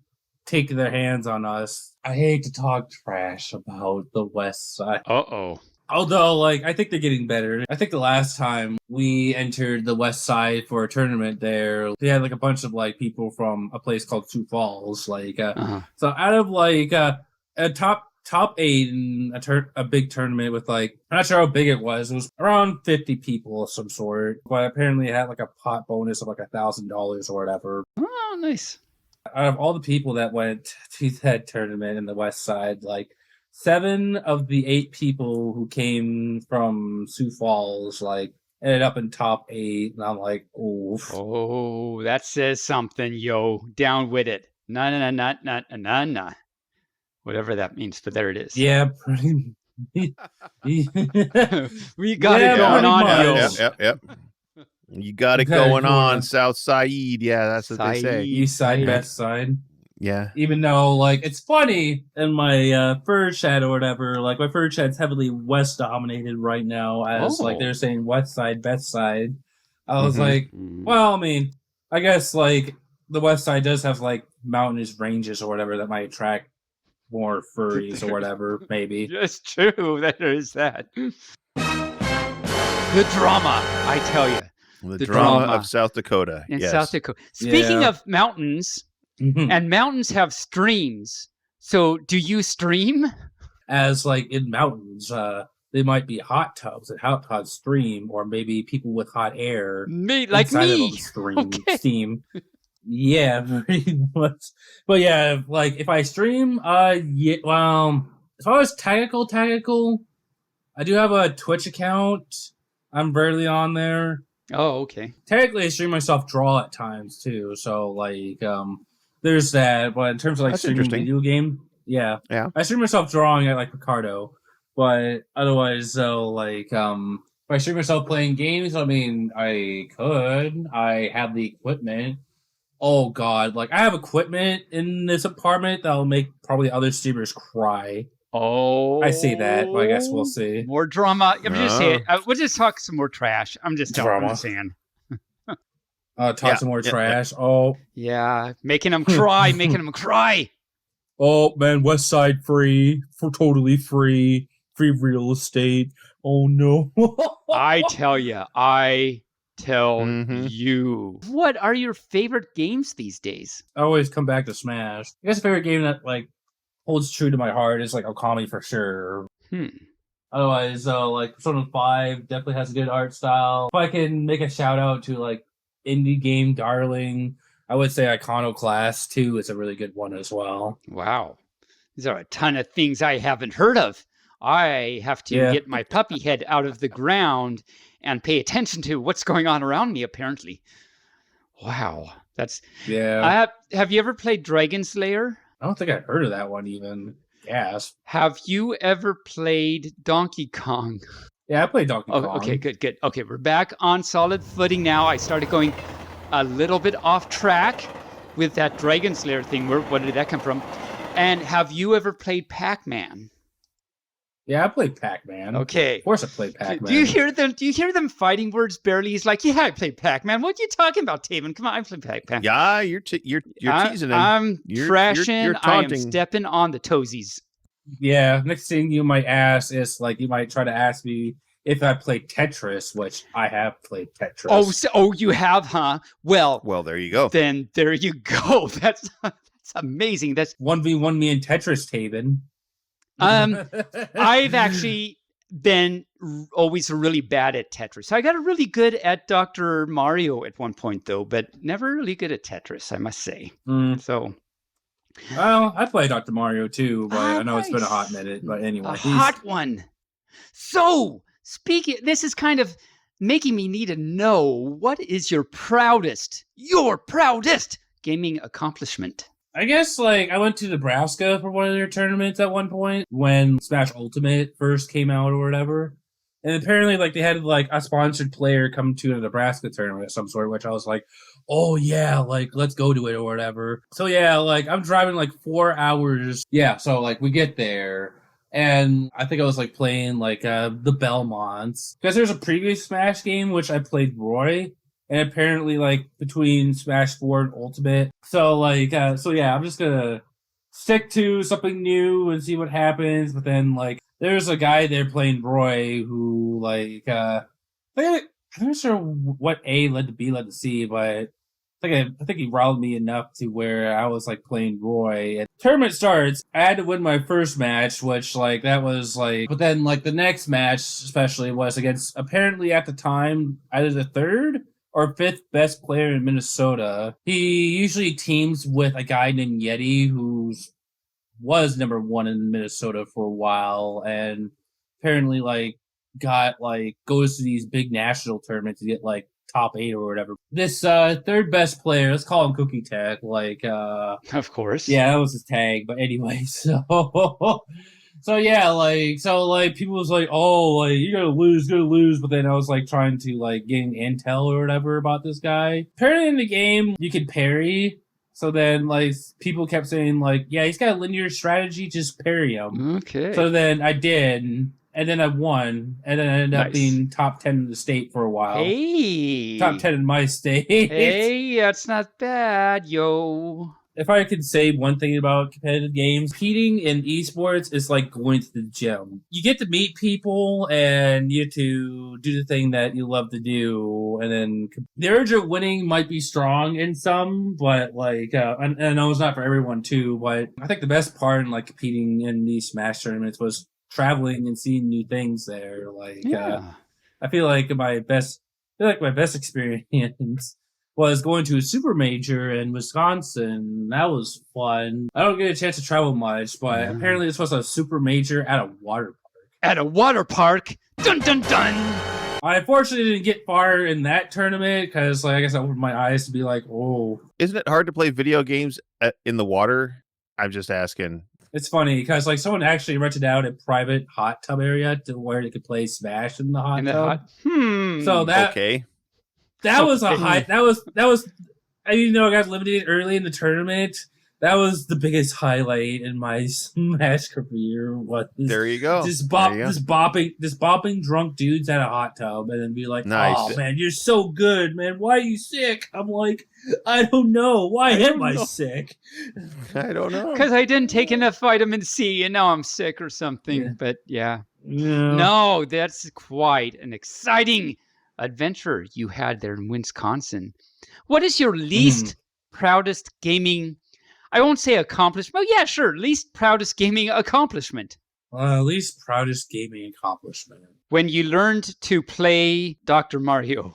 Speaker 4: take their hands on us. I hate to talk trash about the west side.
Speaker 2: Uh-oh.
Speaker 4: Although, like, I think they're getting better. I think the last time we entered the west side for a tournament there, they had, like, a bunch of, like, people from a place called Sioux Falls. Like, so out of, like, a top 8 in a big tournament with, like, I'm not sure how big it was. It was around 50 people of some sort. But apparently it had, like, a pot bonus of, like, $1,000 or whatever.
Speaker 2: Oh, nice.
Speaker 4: Out of all the people that went to that tournament in the west side, like, 7 of the 8 people who came from Sioux Falls, like, ended up in top 8. And I'm like, oof.
Speaker 2: Oh, that says something, yo. Down with it. Na. Whatever that means, but there it is.
Speaker 4: Yeah, pretty.
Speaker 2: We got
Speaker 4: Yeah,
Speaker 2: it going
Speaker 4: pretty
Speaker 2: on,
Speaker 4: much.
Speaker 2: yo.
Speaker 1: Yep. You got it
Speaker 4: Okay,
Speaker 1: going
Speaker 4: cool.
Speaker 1: on, South Side. Yeah, that's what they say.
Speaker 4: East side, west side.
Speaker 1: Yeah.
Speaker 4: Even though, like, it's funny in my fur chat or whatever, like, my fur chat's heavily west dominated right now, as like they're saying west side, best side. I was like, well, I mean, I guess like the west side does have like mountainous ranges or whatever that might attract more furries or whatever, maybe.
Speaker 2: That's true. There is that. The drama, I tell you.
Speaker 1: The drama of South Dakota.
Speaker 2: In
Speaker 1: Yes.
Speaker 2: South Dakota. Speaking
Speaker 4: Yeah.
Speaker 2: of mountains, and mountains have streams. So do you stream?
Speaker 4: As like in mountains, they might be hot tubs and hot tubs stream, or maybe people with hot air
Speaker 2: Me, like
Speaker 4: inside of
Speaker 2: me.
Speaker 4: them stream
Speaker 2: Okay.
Speaker 4: steam. Yeah, pretty much. But yeah, like if I stream, yeah, well, as far as tactical, I do have a Twitch account. I'm barely on there.
Speaker 2: Oh, okay.
Speaker 4: Technically, I stream myself draw at times too. So like, there's that. But in terms of like
Speaker 1: That's
Speaker 4: streaming
Speaker 1: interesting.
Speaker 4: video game, yeah, I stream myself drawing at like Picardo. But otherwise, though, like, if I stream myself playing games, I mean, I could. I have the equipment. Oh God, like I have equipment in this apartment that'll make probably other streamers cry.
Speaker 2: Oh,
Speaker 4: I say that, but I guess we'll see.
Speaker 2: More drama. I'm just saying.
Speaker 1: No.
Speaker 2: We'll just talk some more trash. I'm just
Speaker 4: Drama.
Speaker 2: saying.
Speaker 4: Talk some more trash. Oh,
Speaker 2: Yeah, making them cry, making them cry.
Speaker 4: oh man, West Side free for totally free real estate. Oh no.
Speaker 2: I tell you,
Speaker 1: Mhm.
Speaker 2: you. What are your favorite games these days?
Speaker 4: I always come back to Smash. I guess the favorite game that like holds true to my heart is like Okami for sure. Otherwise, like Persona 5 definitely has a good art style. If I can make a shout out to like indie game darling, I would say Iconoclast 2 is a really good one as well.
Speaker 2: Wow. These are a ton of things I haven't heard of. I have to get my puppy head out of the ground and pay attention to what's going on around me, apparently. Wow. That's
Speaker 4: Yeah.
Speaker 2: have you ever played Dragon Slayer?
Speaker 4: I don't think I heard of that one even. Gasp.
Speaker 2: Have you ever played Donkey Kong?
Speaker 4: Yeah, I played Donkey
Speaker 2: Oh,
Speaker 4: Kong.
Speaker 2: okay, good. Okay, we're back on solid footing now. I started going a little bit off track with that Dragon Slayer thing. Where did that come from? And have you ever played Pac-Man?
Speaker 4: Yeah, I played Pac-Man.
Speaker 2: Okay.
Speaker 4: Of course I played Pac-Man.
Speaker 2: Do you hear them? Do you hear them fighting words barely? He's like, yeah, I played Pac-Man. What are you talking about, Taven? Come on, I played Pac-Man.
Speaker 1: Yeah, you're teasing him.
Speaker 2: I'm trashing.
Speaker 1: You're
Speaker 2: I am
Speaker 1: taunting.
Speaker 2: stepping on the toesies.
Speaker 4: Yeah, next thing you might ask is like you might try to ask me if I played Tetris, which I have played Tetris.
Speaker 2: Oh, you have, huh? Well,
Speaker 1: Well, there you go.
Speaker 2: then there you go. That's amazing. That's
Speaker 4: 1v1 me in Tetris, Taven.
Speaker 2: I've actually been always really bad at Tetris. I got really good at Dr. Mario at one point, though, but never really good at Tetris, I must say. So,
Speaker 4: Well, I play Dr. Mario too, but I know it's been a
Speaker 2: nice.
Speaker 4: hot minute. But anyway,
Speaker 2: A hot one. So, speaking, this is kind of making me need to know, what is your proudest gaming accomplishment?
Speaker 4: I guess like I went to Nebraska for one of their tournaments at one point when Smash Ultimate first came out or whatever. And apparently like they had like a sponsored player come to a Nebraska tournament of some sort, which I was like, oh yeah, like let's go to it or whatever. So yeah, like I'm driving like 4 hours. Yeah, so like we get there and I think I was like playing like the Belmonts. Because there's a previous Smash game which I played Roy. And apparently, like, between Smash 4 and Ultimate. So, like, so yeah, I'm just gonna stick to something new and see what happens. But then, like, there's a guy there playing Roy who, like, I'm not sure what A led to B led to C, but I think he riled me enough to where I was, like, playing Roy. And tournament starts, I had to win my first match, which, like, that was, like, but then, like, the next match, especially, was against, apparently at the time, either the third or fifth best player in Minnesota. He usually teams with a guy named Yeti who was number one in Minnesota for a while and apparently like got like goes to these big national tournaments to get like top 8 or whatever. This third best player, let's call him Cookie Tech, like
Speaker 2: Of course.
Speaker 4: yeah, that was his tag, but anyway, so yeah, like people was like, oh, like you're gonna lose, but then I was like trying to like gain intel or whatever about this guy. Apparently in the game you can parry, so then like people kept saying like, yeah, he's got a linear strategy, just parry him.
Speaker 2: Okay.
Speaker 4: So then I did, and then I won, and then I ended up being top 10 in the state for a while.
Speaker 2: Hey.
Speaker 4: Top 10 in my state.
Speaker 2: Hey, that's not bad, yo.
Speaker 4: If I could say one thing about competitive games, competing in esports is like going to the gym. You get to meet people and you get to do the thing that you love to do. And then the urge of winning might be strong in some, but like, and I know it's not for everyone too, but I think the best part in like competing in these Smash tournaments was traveling and seeing new things there. Like,
Speaker 2: Yeah.
Speaker 4: I feel like my best experience was going to a super major in Wisconsin. That was fun. I don't get a chance to travel much, but apparently this was a super major at a water park.
Speaker 2: At a water park? Dun dun dun!
Speaker 4: I unfortunately didn't get far in that tournament because, like, I guess I opened my eyes to be like, oh.
Speaker 1: Isn't it hard to play video games in the water? I'm just asking.
Speaker 4: It's funny because, like, someone actually rented out a private hot tub area to where they could play Smash in the hot tub. So that was a high. That was. I didn't know I got eliminated early in the tournament. That was the biggest highlight in my Smash career.
Speaker 1: There you go.
Speaker 4: This bopping drunk dudes at a hot tub, and then be like,
Speaker 1: nice.
Speaker 4: "Oh man, you're so good, man. Why are you sick?" I'm like, "I don't know. Why am I sick?"
Speaker 1: I don't know.
Speaker 2: Because I didn't take enough vitamin C, and now I'm sick or something.
Speaker 4: Yeah.
Speaker 2: But no, that's quite an exciting adventure you had there in Wisconsin. What is your least proudest gaming? I won't say accomplishment. Oh, yeah, sure. Least proudest gaming accomplishment.
Speaker 4: Least proudest gaming accomplishment.
Speaker 2: When you learned to play Dr. Mario,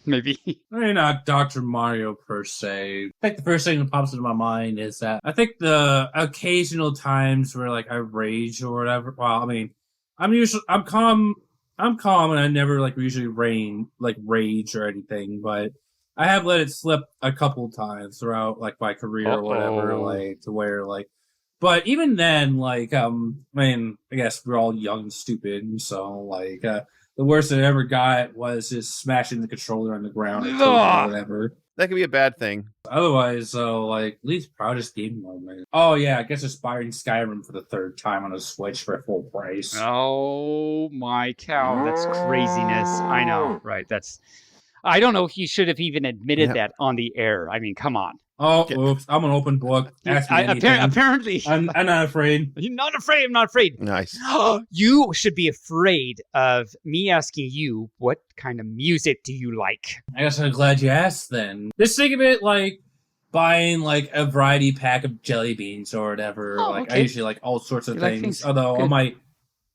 Speaker 2: maybe.
Speaker 4: Maybe not Dr. Mario per se. I think the first thing that pops into my mind is that I think the occasional times where like I rage or whatever. Well, I mean, I'm calm and I never like usually rage or anything, but I have let it slip a couple times throughout like my career or whatever, like to where like, but even then, like, I mean, I guess we're all young and stupid, so like, the worst I ever got was just smashing the controller on the ground or whatever.
Speaker 1: That could be a bad thing.
Speaker 4: Otherwise, like, least proudest game moment. Oh yeah, I guess aspiring Skyrim for the third time on a Switch for full price.
Speaker 2: Oh my cow, that's craziness. I know, right? I don't know if you should have even admitted that on the air. I mean, come on.
Speaker 4: Oh, oops. I'm an open book. Ask me anything.
Speaker 2: Apparently.
Speaker 4: I'm not afraid.
Speaker 2: You're not afraid. I'm not afraid.
Speaker 1: Nice.
Speaker 2: You should be afraid of me asking you, what kind of music do you like?
Speaker 4: I guess I'm glad you asked then. Just think of it like buying like a variety pack of jelly beans or whatever. I usually like all sorts of things. Although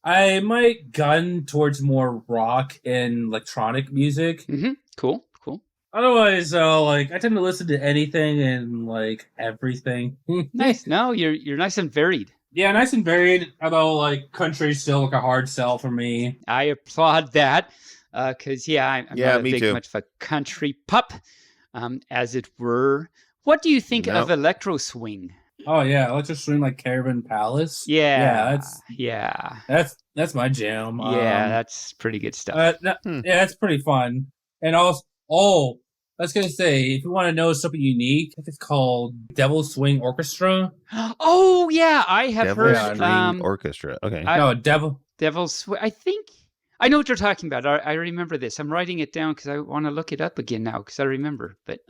Speaker 4: I might gun towards more rock and electronic music.
Speaker 2: Mm-hmm. Cool.
Speaker 4: Otherwise, like I tend to listen to anything and like everything.
Speaker 2: Nice. No, you're nice and varied.
Speaker 4: Yeah, nice and varied. Although like country's still like a hard sell for me.
Speaker 2: I applaud that. Because I'm not much of a country pup, as it were. What do you think of electro swing?
Speaker 4: Oh yeah, Electro Swing like Caravan Palace.
Speaker 2: Yeah,
Speaker 4: that's my jam.
Speaker 2: Yeah, that's pretty good stuff.
Speaker 4: Yeah, that's pretty fun. And also, I was gonna say, if you want to know something unique, I think it's called Devil Swing Orchestra.
Speaker 2: Oh yeah, I have heard.
Speaker 1: Swing Orchestra. Okay.
Speaker 2: Devil Swing. I think I know what you're talking about. I remember this. I'm writing it down because I want to look it up again now because I remember. But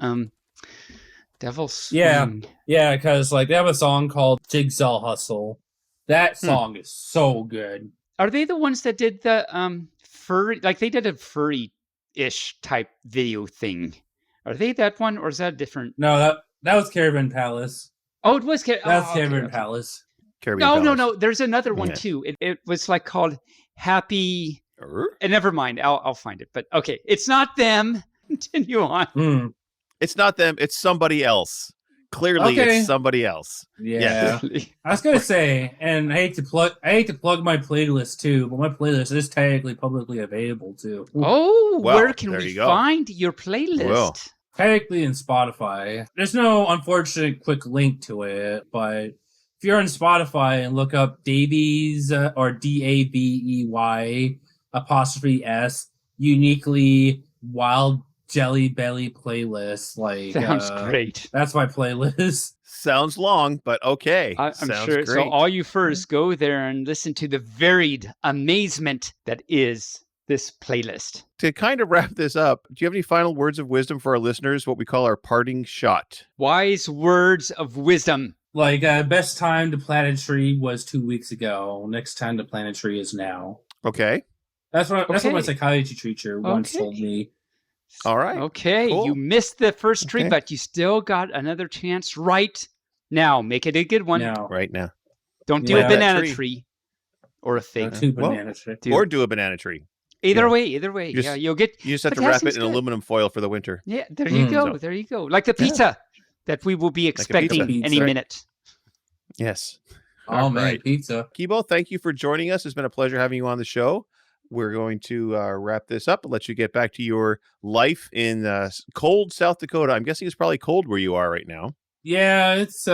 Speaker 2: Devil Swing.
Speaker 4: Yeah, because like they have a song called Jigsaw Hustle. That song is so good.
Speaker 2: Are they the ones that did the furry? Like they did a furry-ish type video thing. Are they that one, or is that different?
Speaker 4: No, that was Caravan Palace.
Speaker 2: Oh, it was
Speaker 4: Caravan Palace.
Speaker 2: No. There's another one too. It was like called Happy. Never mind. I'll find it. But okay, it's not them. Continue on.
Speaker 1: It's not them. It's somebody else. Clearly, it's somebody else.
Speaker 4: Yeah. I was gonna say, and I hate to plug my playlist too, but my playlist is technically publicly available too.
Speaker 2: Oh, where can we find your playlist?
Speaker 1: Well.
Speaker 4: Technically in Spotify. There's no unfortunate quick link to it, but if you're on Spotify and look up Davies or DABEY 'S uniquely wild Jelly Belly playlist, like
Speaker 2: sounds great.
Speaker 4: That's my playlist.
Speaker 1: Sounds long, but okay.
Speaker 2: I'm
Speaker 1: sounds
Speaker 2: sure.
Speaker 1: Great.
Speaker 2: So all you furs go there and listen to the varied amazement that is this playlist.
Speaker 1: To kind of wrap this up, do you have any final words of wisdom for our listeners? What we call our parting shot.
Speaker 2: Wise words of wisdom.
Speaker 4: Like best time to plant a tree was 2 weeks ago. Next time to plant a tree is now.
Speaker 1: Okay.
Speaker 4: That's what my psychology teacher once told me.
Speaker 1: All right.
Speaker 2: Okay. Cool. You missed the first tree, but you still got another chance right now. Make it a good one.
Speaker 1: Right now.
Speaker 2: Don't do a banana tree or a fig.
Speaker 4: Banana tree.
Speaker 1: Or do a banana tree.
Speaker 2: Either way,
Speaker 1: just-
Speaker 2: you'll get.
Speaker 1: You just have
Speaker 2: But
Speaker 1: to
Speaker 2: that
Speaker 1: wrap it
Speaker 2: seems
Speaker 1: in
Speaker 2: good.
Speaker 1: aluminum foil for the winter.
Speaker 2: Yeah, there you go.
Speaker 1: So-
Speaker 2: There you go. Like the pizza that we will be expecting
Speaker 4: pizza.
Speaker 2: any minute.
Speaker 1: Yes.
Speaker 4: Oh man,
Speaker 1: right.
Speaker 4: pizza.
Speaker 1: Kibo, thank you for joining us. It's been a pleasure having you on the show. We're going to wrap this up and let you get back to your life in cold South Dakota. I'm guessing it's probably cold where you are right now.
Speaker 4: Yeah, it's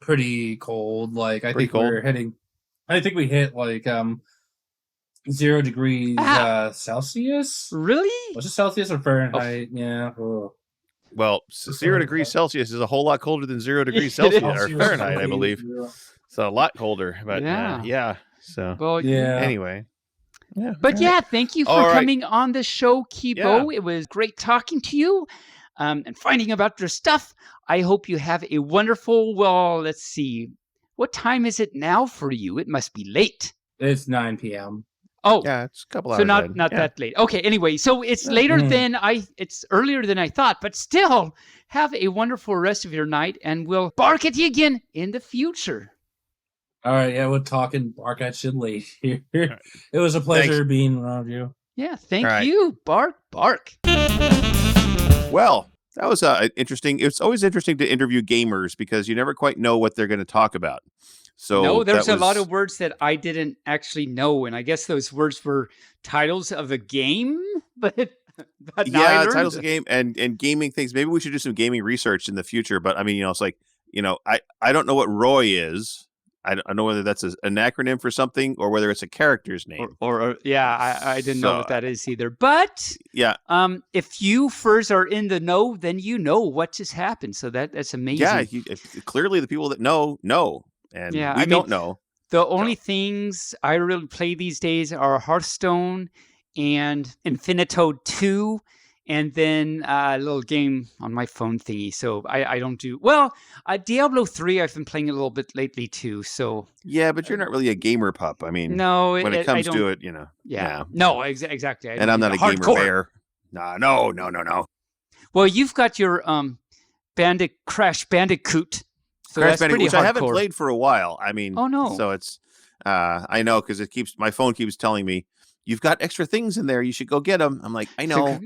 Speaker 4: pretty cold. Like I think
Speaker 1: cold.
Speaker 4: we're hitting. I think we hit like 0 degrees Celsius.
Speaker 2: Really?
Speaker 4: Was it Celsius or Fahrenheit? Yeah. Ugh.
Speaker 1: Well, 0 degrees Celsius is a whole lot colder than 0 degrees
Speaker 2: It is.
Speaker 1: Celsius or Fahrenheit, I believe. So a lot colder, but
Speaker 2: Yeah.
Speaker 1: yeah. So
Speaker 2: Well,
Speaker 4: Yeah.
Speaker 1: anyway, yeah.
Speaker 2: But
Speaker 1: all
Speaker 2: yeah,
Speaker 1: right.
Speaker 2: thank you for
Speaker 1: All right.
Speaker 2: coming on the show, Kibo. It was great talking to you and finding about your stuff. I hope you have a wonderful, well, let's see. What time is it now for you? It must be late.
Speaker 4: It's 9 p.m.
Speaker 2: Oh,
Speaker 1: Yeah, it's a couple hours.
Speaker 2: so not
Speaker 1: ahead.
Speaker 2: not
Speaker 1: Yeah.
Speaker 2: that late. Okay, anyway, so it's later
Speaker 4: Mhm.
Speaker 2: than it's earlier than I thought, but still have a wonderful rest of your night and we'll bark at you again in the future.
Speaker 4: All right, yeah, we'll talk and bark at you later. It was a pleasure being around you.
Speaker 2: Yeah, thank
Speaker 1: All right.
Speaker 2: you. Bark.
Speaker 1: Well, that was interesting. It's always interesting to interview gamers because you never quite know what they're going to talk about. So
Speaker 2: No, there's
Speaker 1: that
Speaker 2: a lot
Speaker 1: was-
Speaker 2: of words that I didn't actually know, and I guess those words were titles of a game, but now I learned
Speaker 1: titles of
Speaker 2: them.
Speaker 1: game and gaming things. Maybe we should do some gaming research in the future. But I mean, it's like, I don't know what Roy is. I don't know whether that's an acronym for something or whether it's a character's name.
Speaker 2: Or I didn't know
Speaker 1: So,
Speaker 2: what that is either. But
Speaker 1: Yeah,
Speaker 2: if you furs are in the know, then you know what just happened. So that's amazing.
Speaker 1: yeah. Clearly, the people that know, and
Speaker 2: Yeah,
Speaker 1: we
Speaker 2: I mean,
Speaker 1: don't know.
Speaker 2: The only things I really play these days are Hearthstone and Infinito 2, and then a little game on my phone thingy. So I don't do... Well, Diablo 3 I've been playing a little bit lately too, so...
Speaker 1: Yeah, but you're not really a gamer pup. I mean,
Speaker 2: No,
Speaker 1: when it
Speaker 2: I
Speaker 1: comes
Speaker 2: don't-
Speaker 1: to it,
Speaker 2: Yeah. No, exactly. I
Speaker 1: And
Speaker 2: don't
Speaker 1: I'm
Speaker 2: do
Speaker 1: not a
Speaker 2: the
Speaker 1: gamer
Speaker 2: hardcore.
Speaker 1: bear. No.
Speaker 2: Well, you've got your Crash Bandicoot. So
Speaker 1: Crash
Speaker 2: that's
Speaker 1: Bandicoot,
Speaker 2: pretty
Speaker 1: which I haven't
Speaker 2: hardcore.
Speaker 1: played for a while. I mean,
Speaker 2: Oh, no.
Speaker 1: So it's, I know because my phone keeps telling me you've got extra things in there. You should go get them. I'm like, I know,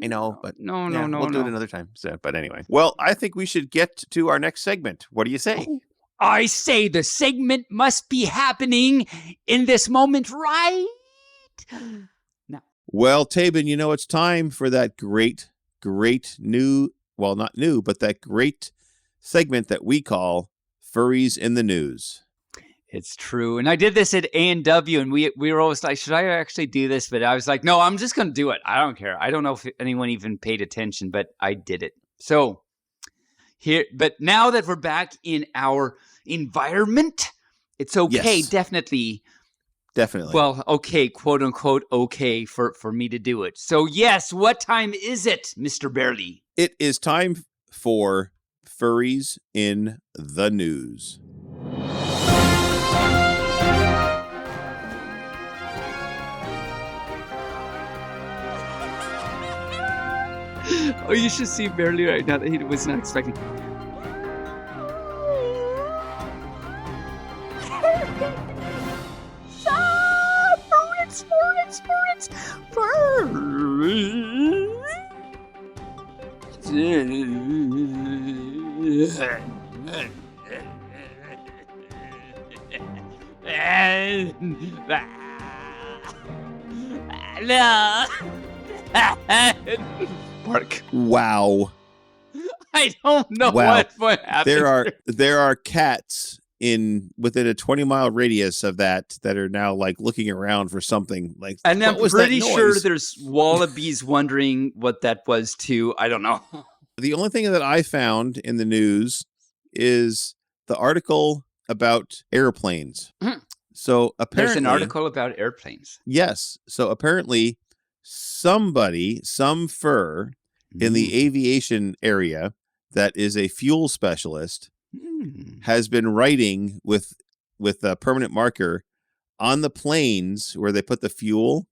Speaker 1: but
Speaker 2: No,
Speaker 1: we'll do it another time. So, but anyway, well, I think we should get to our next segment. What do you say?
Speaker 2: Oh, I say the segment must be happening in this moment, right?
Speaker 1: Well, Tabin, it's time for that great new, well, not new, but that great segment that we call Furries in the News.
Speaker 2: It's true. And I did this at A&W, and we were always like, should I actually do this? But I was like, no, I'm just going to do it. I don't care. I don't know if anyone even paid attention, but I did it. So here, but now that we're back in our environment, it's okay,
Speaker 1: Yes.
Speaker 2: definitely.
Speaker 1: Definitely.
Speaker 2: Well, okay, quote unquote, okay for me to do it. So yes, what time is it, Mr. Barely?
Speaker 1: it is time for Furries in the News.
Speaker 2: Oh, you should see Barely right now that he was not expecting. No. Bark.
Speaker 1: Wow.
Speaker 2: I don't know
Speaker 1: Wow.
Speaker 2: what happened.
Speaker 1: There are cats within a 20-mile radius of that are now like looking around for something like.
Speaker 2: And
Speaker 1: what
Speaker 2: I'm
Speaker 1: was that
Speaker 2: pretty sure
Speaker 1: noise?
Speaker 2: there's wallabies wondering what that was too. I don't know.
Speaker 1: The only thing that I found in the news is the article about airplanes.
Speaker 2: Mhm.
Speaker 1: So apparently,
Speaker 2: There's an article about airplanes.
Speaker 1: Yes. So apparently, some fur in the aviation area that is a fuel specialist has been writing with a permanent marker on the planes where they put the fuel,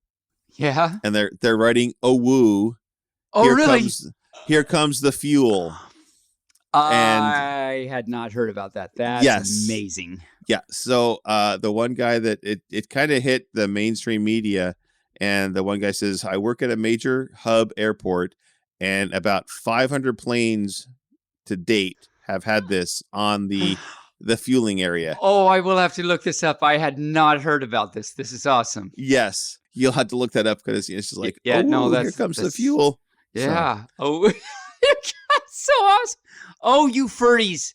Speaker 2: Yeah.
Speaker 1: and they're writing "Oh woo."
Speaker 2: Oh, really?
Speaker 1: Here comes the fuel.
Speaker 2: I had not heard about that. That's
Speaker 1: Yes.
Speaker 2: amazing.
Speaker 1: Yeah. So the one guy that it kind of hit the mainstream media, And the one guy says, I work at a major hub airport, and about 500 planes to date have had this on the fueling area.
Speaker 2: Oh, I will have to look this up. I had not heard about this. This is awesome.
Speaker 1: Yes. You'll have to look that up because it's just like,
Speaker 2: Yeah, no,
Speaker 1: here
Speaker 2: that's-
Speaker 1: comes the
Speaker 2: that's-
Speaker 1: fuel.
Speaker 2: Yeah. Oh, that's so awesome. Oh, you furries.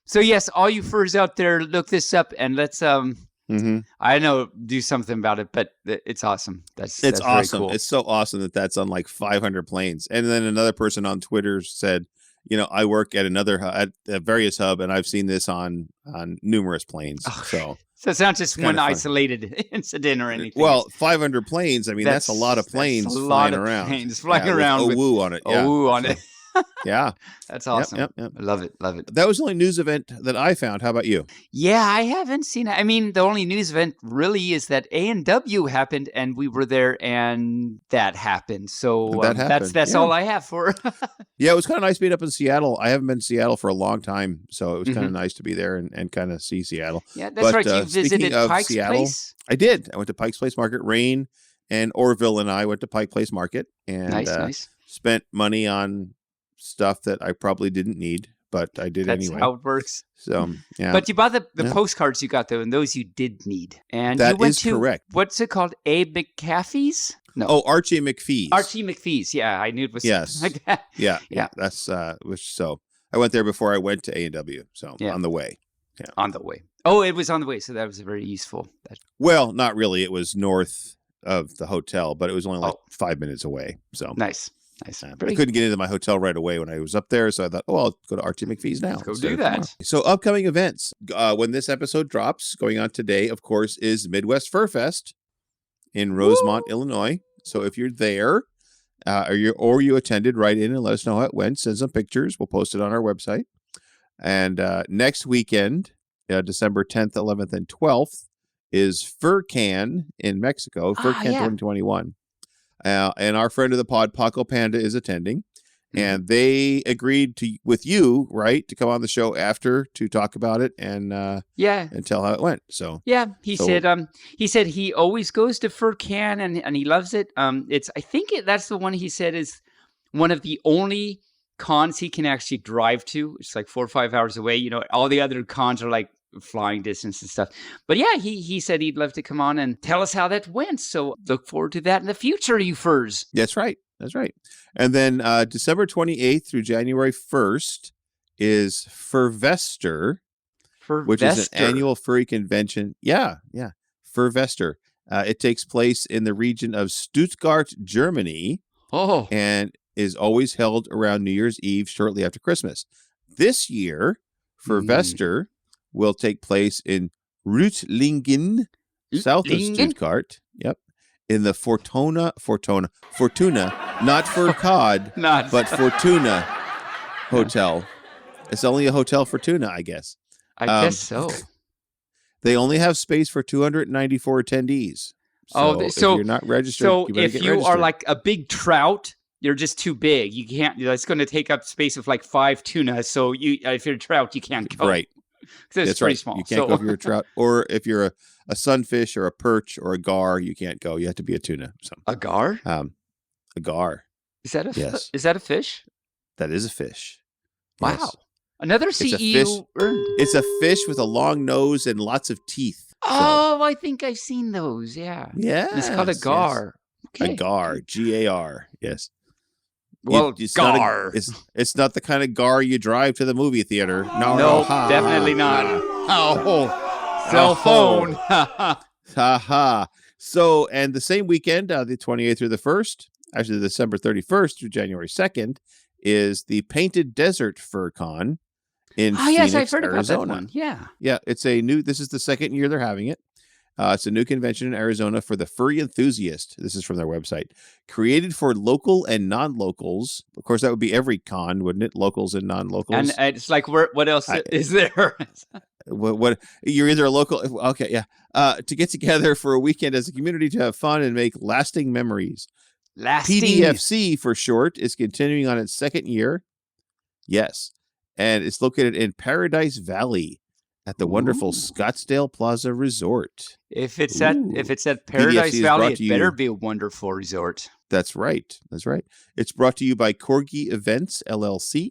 Speaker 2: So yes, all you furs out there, look this up and let's I know do something about it, but it's awesome. That's
Speaker 1: It's
Speaker 2: very
Speaker 1: awesome.
Speaker 2: cool.
Speaker 1: It's so awesome that that's on like 500 planes. And then another person on Twitter said, I work at at a various hub, and I've seen this on numerous planes.
Speaker 2: So it's not just one isolated incident or anything.
Speaker 1: Well, 500 planes. I mean, that's a lot of planes flying around.
Speaker 2: Planes flying around
Speaker 1: with OWOO on it. Yeah.
Speaker 2: OWOO on it.
Speaker 1: Yeah.
Speaker 2: That's awesome.
Speaker 1: Yep.
Speaker 2: I love it.
Speaker 1: That was the only news event that I found. How about you?
Speaker 2: Yeah, I haven't seen it. I mean, the only news event really is that A&W happened, and we were there, and that happened. So that's all I have for.
Speaker 1: Yeah, it was kind of nice being up in Seattle. I haven't been to Seattle for a long time, so it was kind of nice to be there and kind of see Seattle.
Speaker 2: Yeah, that's right. You visited Pike's Place?
Speaker 1: I did. I went to Pike's Place Market. Rain and Orville and I went to Pike Place Market and
Speaker 2: nice.
Speaker 1: Spent money on stuff that I probably didn't need, but I did anyway.
Speaker 2: That's how it works.
Speaker 1: So, yeah.
Speaker 2: But you bought the postcards you got, though, and those you did need. And
Speaker 1: that
Speaker 2: you went
Speaker 1: is
Speaker 2: to,
Speaker 1: correct.
Speaker 2: What's it called? A. McCaffey's? No.
Speaker 1: Oh, Archie McPhee's.
Speaker 2: Archie McPhee's. Yeah, I knew it was something like that.
Speaker 1: Yeah. That's so I went there before I went to A&W. So on the way. Yeah.
Speaker 2: On the way. Oh, it was on the way. So that was very useful.
Speaker 1: Well, not really. It was north of the hotel, but it was only like 5 minutes away. So
Speaker 2: nice.
Speaker 1: I couldn't get into my hotel right away when I was up there, so I thought, I'll go to Archie McPhee's now.
Speaker 2: Go do that.
Speaker 1: So upcoming events. When this episode drops, going on today, of course, is Midwest Fur Fest in Rosemont, Illinois. So if you're there, or you attended, write in and let us know how it went. Send some pictures. We'll post it on our website. And next weekend, December 10th, 11th, and 12th, is Furcan in Mexico. Furcan 2021. And our friend of the pod, Paco Panda, is attending. And they agreed with you, right, to come on the show after to talk about it and tell how it went. So
Speaker 2: he said he always goes to Furcan and he loves it. I think that's the one he said is one of the only cons he can actually drive to. It's like 4 or 5 hours away. All the other cons are like flying distance and stuff. But he said he'd love to come on and tell us how that went. So look forward to that in the future, you furs.
Speaker 1: That's right. And then December 28th through January 1st is Furvester, which is an annual furry convention. Yeah. Furvester. It takes place in the region of Stuttgart, Germany.
Speaker 2: Oh.
Speaker 1: And is always held around New Year's Eve shortly after Christmas. This year, Furvester will take place in Reutlingen, south of Stuttgart. Yep. In the Fortuna, not for cod, but Fortuna Hotel. It's only a hotel Fortuna, I guess.
Speaker 2: I guess so.
Speaker 1: They only have space for 294 attendees. So if you're not registered, you better get registered.
Speaker 2: Are like a big trout, you're just too big. You can't. It's going to take up space of like 5 tuna. So if you're a trout, you can't go.
Speaker 1: Right.
Speaker 2: That's pretty small.
Speaker 1: You can't go if you're a trout, or if you're a sunfish or a perch or a gar, you can't go. You have to be a tuna. So.
Speaker 2: A gar?
Speaker 1: A gar.
Speaker 2: Is that
Speaker 1: yes.
Speaker 2: Is that a fish?
Speaker 1: That is a fish.
Speaker 2: Wow. Yes. Another CEU earned.
Speaker 1: It's a fish with a long nose and lots of teeth.
Speaker 2: Oh, I think I've seen those. Yeah.
Speaker 1: Yeah.
Speaker 2: It's called a gar.
Speaker 1: Yes. Okay. A gar. Gar. Yes.
Speaker 2: Well,
Speaker 1: it's
Speaker 2: gar.
Speaker 1: It's not the kind of gar you drive to the movie theater.
Speaker 2: No, definitely not. Oh, cell phone.
Speaker 1: Ha. So, and the same weekend, the 28th through the 1st, actually December 31st through January 2nd, is the Painted Desert Fur Con in Phoenix,
Speaker 2: I've heard
Speaker 1: Arizona.
Speaker 2: About that one. Yeah.
Speaker 1: Yeah, this is the second year they're having it. It's a new convention in Arizona for the furry enthusiast. This is from their website. Created for local and non-locals. Of course, that would be every con, wouldn't it? Locals and non-locals.
Speaker 2: And it's like, what else is there?
Speaker 1: What you're either a local. Okay, yeah. To get together for a weekend as a community to have fun and make lasting memories. PDFC for short is continuing on its second year. Yes. And it's located in Paradise Valley. at the wonderful Scottsdale Plaza Resort.
Speaker 2: If it's
Speaker 1: Ooh.
Speaker 2: at Paradise
Speaker 1: PDFC is
Speaker 2: Valley,
Speaker 1: brought
Speaker 2: it
Speaker 1: to
Speaker 2: better
Speaker 1: you-
Speaker 2: be a wonderful resort.
Speaker 1: That's right. That's right. It's brought to you by Corgi Events LLC,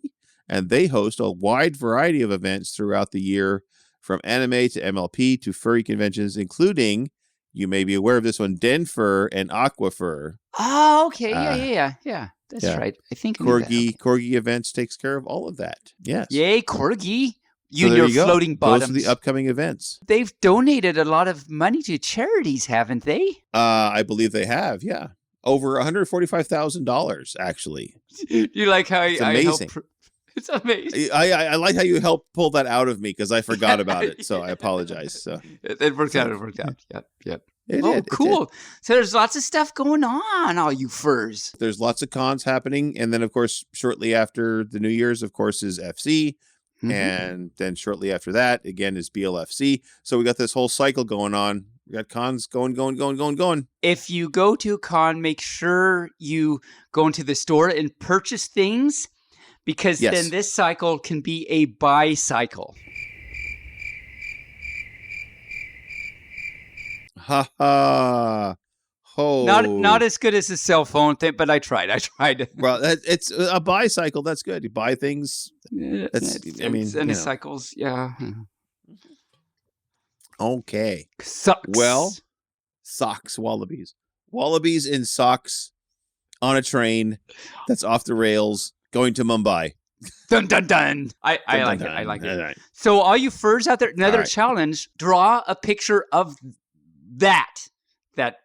Speaker 1: and they host a wide variety of events throughout the year, from anime to MLP to furry conventions, including, you may be aware of this one, Denfur and Aquafur.
Speaker 2: Oh, okay. Yeah. That's
Speaker 1: yeah.
Speaker 2: right. I think I knew that.
Speaker 1: Corgi Events takes care of all of that. Yes.
Speaker 2: Yay, Corgi.
Speaker 1: So
Speaker 2: and
Speaker 1: there
Speaker 2: your
Speaker 1: you go.
Speaker 2: floating bottoms.
Speaker 1: Those are the upcoming events.
Speaker 2: They've donated a lot of money to charities, haven't they?
Speaker 1: I believe they have, yeah. Over $145,000, actually.
Speaker 2: You like how
Speaker 1: It's
Speaker 2: I
Speaker 1: amazing.
Speaker 2: help? It's amazing.
Speaker 1: I like how you helped pull that out of me because I forgot about it. So I apologize. So
Speaker 2: It worked out. Yep.
Speaker 1: it
Speaker 2: Oh,
Speaker 1: did, it
Speaker 2: cool.
Speaker 1: did.
Speaker 2: So there's lots of stuff going on, all you furs.
Speaker 1: There's lots of cons happening. And then, of course, shortly after the New Year's, of course, is FC.
Speaker 2: Mhm.
Speaker 1: And then shortly after that, again, is BLFC. So we got this whole cycle going on. We got cons going.
Speaker 2: If you go to a con, make sure you go into the store and purchase things, because
Speaker 1: Yes.
Speaker 2: then this cycle can be a buy cycle.
Speaker 1: Ha ha. Ho.
Speaker 2: Not as good as the cell phone thing, but I tried.
Speaker 1: Well, it's a buy cycle. That's good. You buy things. That's, I mean,
Speaker 2: and
Speaker 1: you
Speaker 2: the
Speaker 1: know.
Speaker 2: cycles, yeah.
Speaker 1: Okay.
Speaker 2: Sucks.
Speaker 1: Well, socks, wallabies. Wallabies in socks on a train that's off the rails going to Mumbai.
Speaker 2: dun dun dun. I
Speaker 1: Dun,
Speaker 2: like
Speaker 1: dun,
Speaker 2: it. I like
Speaker 1: dun.
Speaker 2: it.
Speaker 1: All right.
Speaker 2: So all you furs out there, another
Speaker 1: All right.
Speaker 2: challenge, draw a picture of that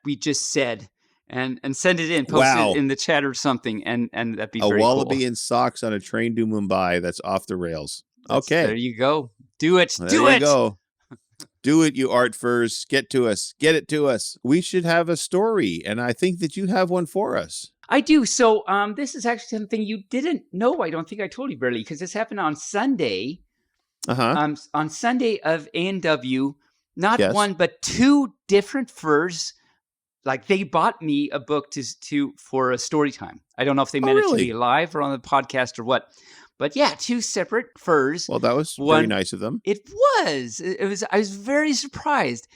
Speaker 2: we just said and send it in, post
Speaker 1: Wow.
Speaker 2: it in the chat or something, and that'd be
Speaker 1: A
Speaker 2: very
Speaker 1: wallaby
Speaker 2: cool.
Speaker 1: in socks on a train to Mumbai that's off the rails.
Speaker 2: There
Speaker 1: Okay.
Speaker 2: you go. Do it.
Speaker 1: There
Speaker 2: Do
Speaker 1: you
Speaker 2: it.
Speaker 1: go. Do it, you art furs. Get to us. Get it to us. We should have a story, and I think that you have one for us.
Speaker 2: I do. So this is actually something you didn't know. I don't think I told you, Burley, because this happened on Sunday.
Speaker 1: Uh-huh.
Speaker 2: On Sunday of A&W, not
Speaker 1: Yes.
Speaker 2: one but two different furs. Like, they bought me a book for a story time. I don't know if they meant it to
Speaker 1: really?
Speaker 2: be live or on the podcast or what. But yeah, two separate furs.
Speaker 1: Well, that was very
Speaker 2: One-
Speaker 1: nice of them.
Speaker 2: It was. It was. I was very surprised.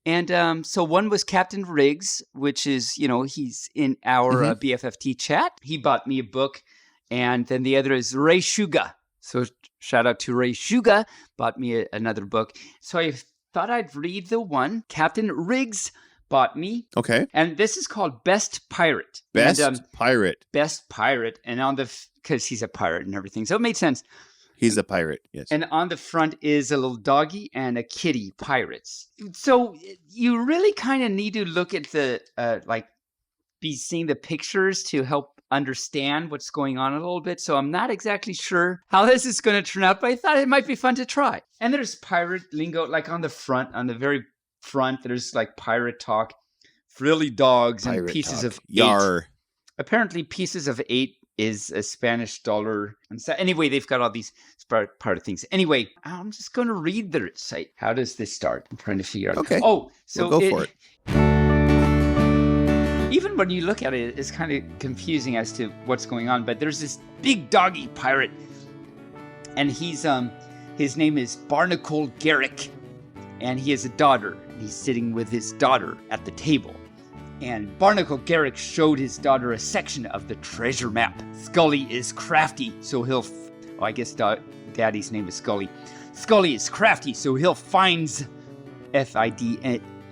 Speaker 2: And so one was Captain Riggs, which is, he's in our BFFT chat. He bought me a book. And then the other is Ray Shuga. So shout out to Ray Shuga, bought me another book. So I thought I'd read the one Captain Riggs bought me.
Speaker 1: Okay.
Speaker 2: And this is called Best Pirate.
Speaker 1: Best
Speaker 2: And,
Speaker 1: pirate.
Speaker 2: Best Pirate. And because he's a pirate and everything. So it made sense.
Speaker 1: He's a pirate. Yes.
Speaker 2: And on the front is a little doggy and a kitty, pirates. So you really kind of need to look at the, be seeing the pictures to help understand what's going on a little bit. So I'm not exactly sure how this is going to turn out, but I thought it might be fun to try. And there's pirate lingo, like on the very front, there's like pirate talk, frilly dogs, and
Speaker 1: Pirate
Speaker 2: pieces
Speaker 1: talk.
Speaker 2: of 8.
Speaker 1: Yar.
Speaker 2: Apparently, pieces of 8 is a Spanish dollar. And so, anyway, they've got all these part of things. Anyway, I'm just going to read their site. How does this start? I'm trying to figure out.
Speaker 1: Okay.
Speaker 2: Oh, so
Speaker 1: We'll go for it.
Speaker 2: Even when you look at it, it's kind of confusing as to what's going on. But there's this big doggy pirate, and his name is Barnacle Garrick, and he has a daughter. And he's sitting with his daughter at the table. And Barnacle Garrick showed his daughter a section of the treasure map. Scully is crafty, so he'll... I guess Daddy's name is Scully. Scully is crafty, so he'll finds...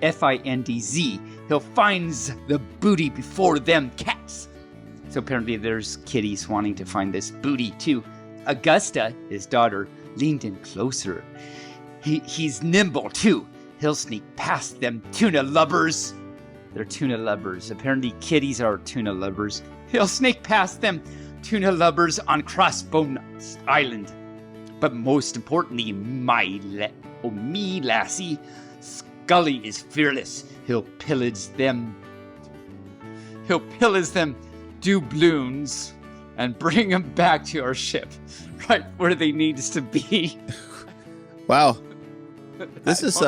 Speaker 2: F-I-N-D-Z. He'll finds the booty before them cats. So apparently there's kitties wanting to find this booty too. Augusta, his daughter, leaned in closer. He's nimble too. He'll sneak past them tuna lubbers. They're tuna lubbers. Apparently kitties are tuna lubbers. He'll sneak past them tuna lubbers on Crossbone Island. But most importantly, me lassie, Scully is fearless. He'll pillage them doubloons and bring them back to our ship, right where they need us to be.
Speaker 1: Wow. This is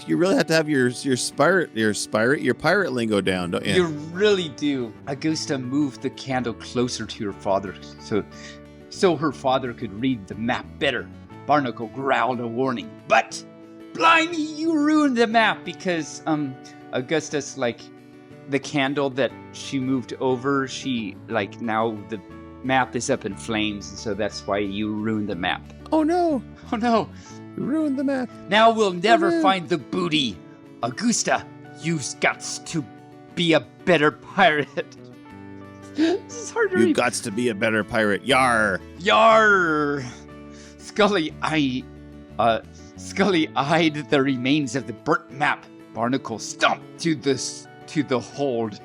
Speaker 1: you really have to have your pirate lingo down, don't you?
Speaker 2: You really do. Augusta moved the candle closer to her father so her father could read the map better. Barnacle growled a warning, but blimey, you ruined the map because Augustus, like, the candle that she moved over, now the map is up in flames, and so that's why you ruined the map.
Speaker 1: Oh no!
Speaker 2: Oh no!
Speaker 1: You ruined the map.
Speaker 2: Now we'll never find the booty. Augusta, you've got to be a better pirate. This is hard to read.
Speaker 1: You've got to be a better pirate. Yar!
Speaker 2: Yar! Scully eyed the remains of the burnt map. Barnacle stomped to the hold.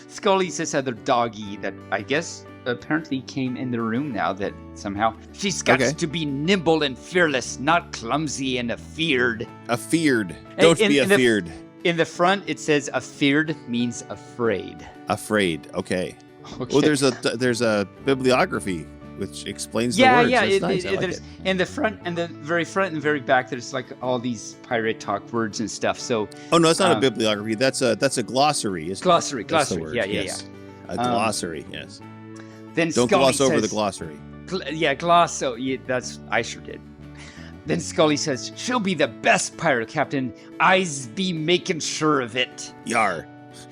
Speaker 2: Scully's this other doggy that I guess apparently came in the room now that somehow she's got to be nimble and fearless, not clumsy and afeared.
Speaker 1: Afeared. Don't be afeared.
Speaker 2: In the front, it says afeared means afraid.
Speaker 1: Afraid. Okay. Well, there's a bibliography which explains the words.
Speaker 2: Yeah.
Speaker 1: Nice.
Speaker 2: There's in the front and the very front and very back. There's like all these pirate talk words and stuff. So.
Speaker 1: Oh no, it's not a bibliography. That's a glossary. Isn't
Speaker 2: glossary.
Speaker 1: It?
Speaker 2: Glossary. Yeah.
Speaker 1: A glossary. Yes.
Speaker 2: Then
Speaker 1: don't
Speaker 2: Scully
Speaker 1: gloss over
Speaker 2: says,
Speaker 1: the glossary.
Speaker 2: Gloss. So I sure did. Then Scully says, she'll be the best pirate, Captain. I's be making sure of it.
Speaker 1: Yar.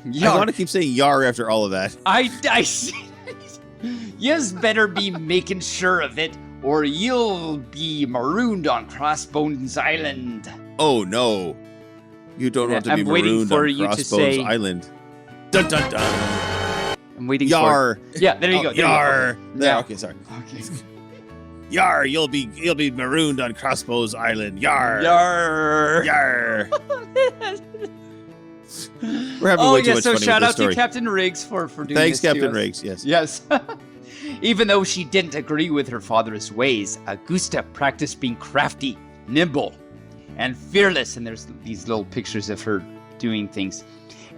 Speaker 1: I want to keep saying yar after all of that.
Speaker 2: I see. Yous better be making sure of it, or you'll be marooned on Crossbones Island.
Speaker 1: Oh, no. You don't want to be marooned on Crossbones Island. Dun, dun, dun.
Speaker 2: I'm waiting
Speaker 1: yar.
Speaker 2: Yeah, there you go.
Speaker 1: Yar.
Speaker 2: There,
Speaker 1: okay, sorry.
Speaker 2: Okay.
Speaker 1: Yar, you'll be marooned on Crossbows Island. Yar.
Speaker 2: Yar.
Speaker 1: Yar. We're having way too much fun with this story.
Speaker 2: Shout out to Captain Riggs for doing
Speaker 1: Thanks,
Speaker 2: this.
Speaker 1: Captain Riggs. Yes.
Speaker 2: Yes. Even though she didn't agree with her father's ways, Augusta practiced being crafty, nimble, and fearless. And there's these little pictures of her doing things.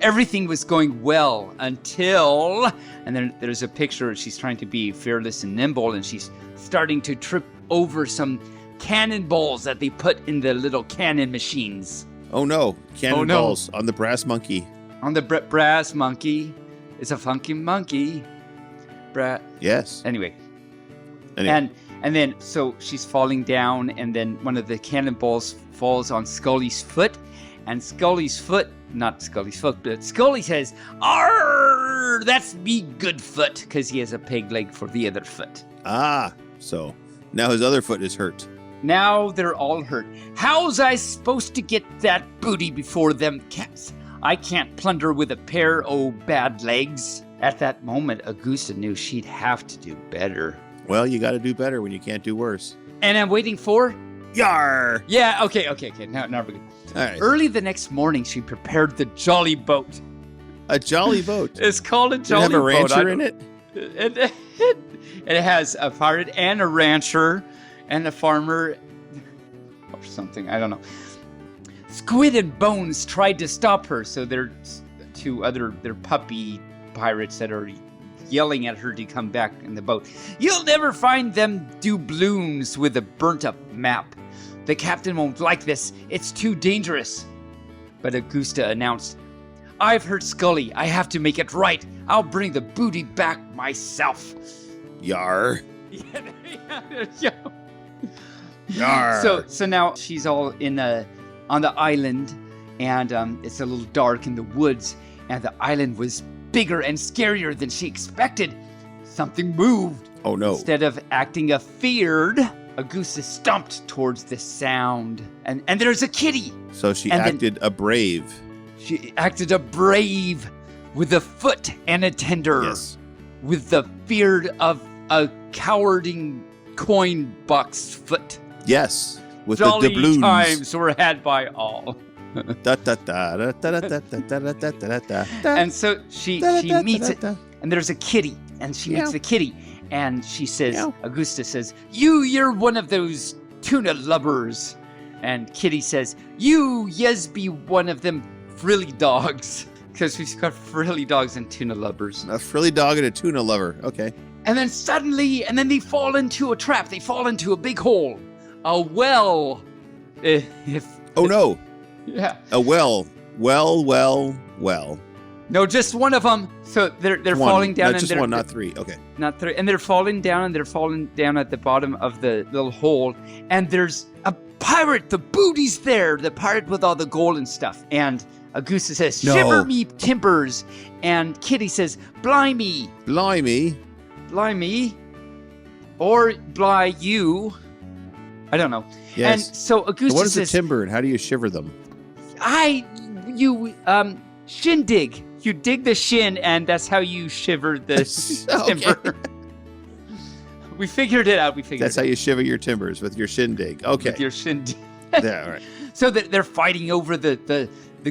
Speaker 2: Everything was going well until, and then there's a picture where she's trying to be fearless and nimble, and she's starting to trip over some cannonballs that they put in the little cannon machines.
Speaker 1: Oh no, cannonballs on the brass monkey.
Speaker 2: On the brass monkey. It's a funky monkey.
Speaker 1: Yes.
Speaker 2: Anyway. And then, so she's falling down, and then one of the cannonballs falls on Scully's foot, and Scully's foot, not Scully's foot, but Scully says, "Arr, that's me good foot," because he has a peg leg for the other foot.
Speaker 1: Ah, so now his other foot is hurt.
Speaker 2: Now they're all hurt. How's I supposed to get that booty before them cats? I can't plunder with a pair o' bad legs. At that moment, Augusta knew she'd have to do better.
Speaker 1: Well, you got to do better when you can't do worse.
Speaker 2: And I'm waiting for...
Speaker 1: Yar!
Speaker 2: Yeah, okay. Now we're good.
Speaker 1: All right.
Speaker 2: Early the next morning, she prepared the jolly boat.
Speaker 1: A jolly boat?
Speaker 2: It's called a jolly boat.
Speaker 1: Does it have a rancher in it?
Speaker 2: It has a pirate and a rancher and a farmer or something. I don't know. Squid and Bones tried to stop her, so they're puppy pirates that are yelling at her to come back in the boat. You'll never find them doubloons with a burnt up map. The captain won't like this. It's too dangerous. But Augusta announced, I've hurt Scully. I have to make it right. I'll bring the booty back myself.
Speaker 1: Yar.
Speaker 2: Yeah.
Speaker 1: Yar.
Speaker 2: So now she's all on the island, and it's a little dark in the woods, and the island was bigger and scarier than she expected. Something moved.
Speaker 1: Oh no.
Speaker 2: Instead of acting afeared, Augusta stomped towards the sound. And there's a kitty.
Speaker 1: So she acted a brave.
Speaker 2: She acted a brave with a foot and a tender.
Speaker 1: Yes.
Speaker 2: With the feared of a cowarding coin box foot.
Speaker 1: Yes. With
Speaker 2: Jolly
Speaker 1: the doubloons.
Speaker 2: times were had by all. And so she meets it, and there's a kitty, and she meets the kitty, and she says, Augusta says, you're one of those tuna lubbers. And Kitty says, yes be one of them frilly dogs. Because we've got frilly dogs and tuna lubbers.
Speaker 1: A frilly dog and a tuna lover. Okay.
Speaker 2: And then suddenly, they fall into a trap. They fall into a big hole. A well.
Speaker 1: Oh no.
Speaker 2: Yeah.
Speaker 1: A well. Well.
Speaker 2: No, just one of them. So they're falling down.
Speaker 1: Not just one, not three. Okay.
Speaker 2: Not three. And they're falling down, at the bottom of the little hole. And there's a pirate, the booty's there, the pirate with all the gold and stuff. And Augusta says,
Speaker 1: No.
Speaker 2: shiver me timbers. And Kitty says, blimey.
Speaker 1: Blimey.
Speaker 2: Blimey. Or bly you. I don't know.
Speaker 1: Yes.
Speaker 2: And so Augusta
Speaker 1: What is
Speaker 2: says,
Speaker 1: a timber and how do you shiver them?
Speaker 2: shindig. You dig the shin, and that's how you shiver the timber. We figured it out.
Speaker 1: That's how you shiver your timbers, with your shindig. Okay.
Speaker 2: With your shindig.
Speaker 1: Yeah, all right.
Speaker 2: So that they're fighting over the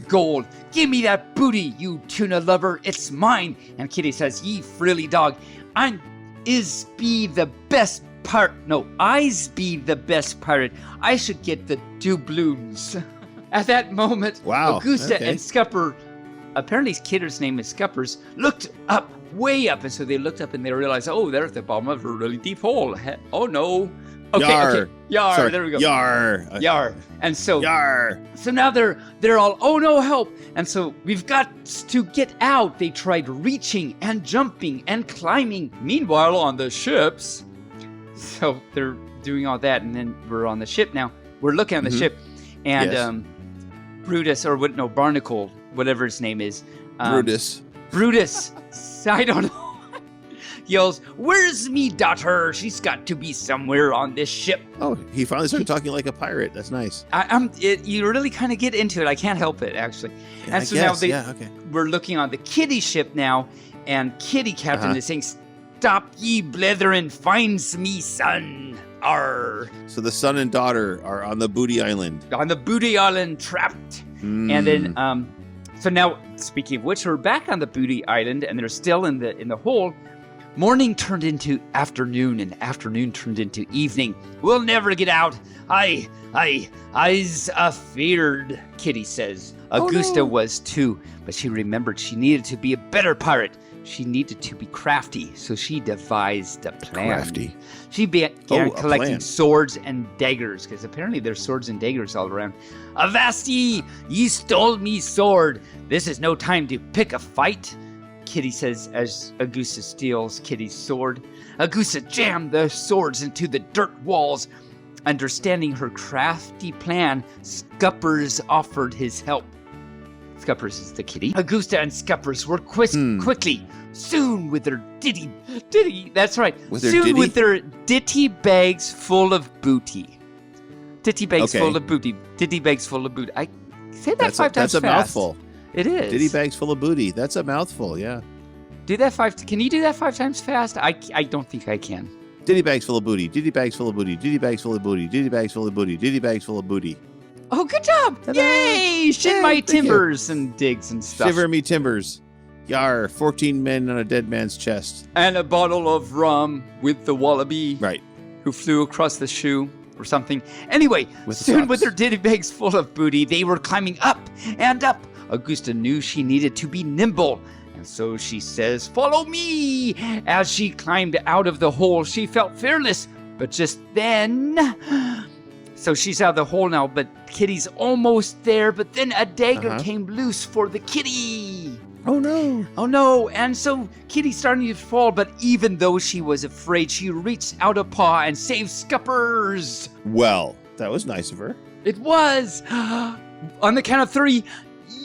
Speaker 2: gold. Give me that booty, you tuna lover. It's mine. And Kitty says, ye frilly dog, I's be the best pirate. No, I's be the best pirate. I should get the doubloons. At that moment,
Speaker 1: Wow,
Speaker 2: Augusta
Speaker 1: okay.
Speaker 2: and Scupper, apparently Kitter's name is Scuppers, looked up, way up. And so they looked up and they realized, oh, they're at the bottom of a really deep hole. Oh, no. Okay,
Speaker 1: Yar.
Speaker 2: okay. Yar,
Speaker 1: Sorry.
Speaker 2: there we go.
Speaker 1: Yar.
Speaker 2: Yar. And so
Speaker 1: Yar.
Speaker 2: so now they're all, oh no, help. And so we've got to get out. They tried reaching and jumping and climbing. Meanwhile, on the ships. So they're doing all that, and then we're on the ship now. We're looking at the ship, and
Speaker 1: Yes.
Speaker 2: Brutus, or what? No, Barnacle, whatever his name is.
Speaker 1: Brutus.
Speaker 2: Brutus, I don't know. Yells, where's me daughter? She's got to be somewhere on this ship.
Speaker 1: Oh, he finally started talking like a pirate. That's nice.
Speaker 2: You really kind of get into it. I can't help it, actually.
Speaker 1: Yeah,
Speaker 2: And so now
Speaker 1: okay.
Speaker 2: we're looking on the Kitty ship now, and Kitty Captain is saying, stop ye blethering, finds me son. Arr.
Speaker 1: So the son and daughter are on the Booty Island.
Speaker 2: On the Booty Island, trapped. And then, so now, speaking of which, we're back on the Booty Island, and they're still in the hole. Morning turned into afternoon, and afternoon turned into evening. We'll never get out. I's afeared, Kitty says. Augusta was too, but she remembered she needed to be a better pirate. She needed to be crafty, so she devised a plan.
Speaker 1: Crafty.
Speaker 2: She began
Speaker 1: a
Speaker 2: collecting
Speaker 1: plan.
Speaker 2: swords and daggers, because apparently there's swords and daggers all around. Avast ye stole me sword. This is no time to pick a fight, Kitty says as Augusta steals Kitty's sword. Augusta jammed the swords into the dirt walls. Understanding her crafty plan, Scuppers offered his help. Scuppers is the kitty. Augusta and Scuppers were quickly, soon with their that's right.
Speaker 1: With their
Speaker 2: soon
Speaker 1: ditty?
Speaker 2: with their ditty bags full of booty. Ditty bags
Speaker 1: Okay.
Speaker 2: full of booty. Ditty bags full of booty. I say that five times
Speaker 1: That's a
Speaker 2: fast.
Speaker 1: mouthful.
Speaker 2: It is.
Speaker 1: Ditty bags full of booty. That's a mouthful, yeah.
Speaker 2: Do that Can you do that 5 times fast? I don't think I can.
Speaker 1: Ditty bags full of booty. Ditty bags full of booty. Ditty bags full of booty. Ditty bags full of booty. Ditty bags full of booty.
Speaker 2: Oh, good job!
Speaker 1: Ta-da!
Speaker 2: Yay! Shin
Speaker 1: Yay,
Speaker 2: my
Speaker 1: thank you.
Speaker 2: timbers and digs and stuff.
Speaker 1: Shiver me timbers. Yar, 14 men on a dead man's chest.
Speaker 2: And a bottle of rum with the wallaby
Speaker 1: Right.
Speaker 2: who flew across the shoe or something. Anyway,
Speaker 1: With the
Speaker 2: soon
Speaker 1: socks.
Speaker 2: with their ditty bags full of booty, they were climbing up and up. Augusta knew she needed to be nimble, and so she says, follow me! As she climbed out of the hole, she felt fearless, but just then... So she's out of the hole now, but Kitty's almost there, but then a dagger came loose for the kitty.
Speaker 1: Oh, no.
Speaker 2: Oh no, and so Kitty's starting to fall, but even though she was afraid, she reached out a paw and saved Scuppers.
Speaker 1: Well, that was nice of her.
Speaker 2: It was! On the count of 3,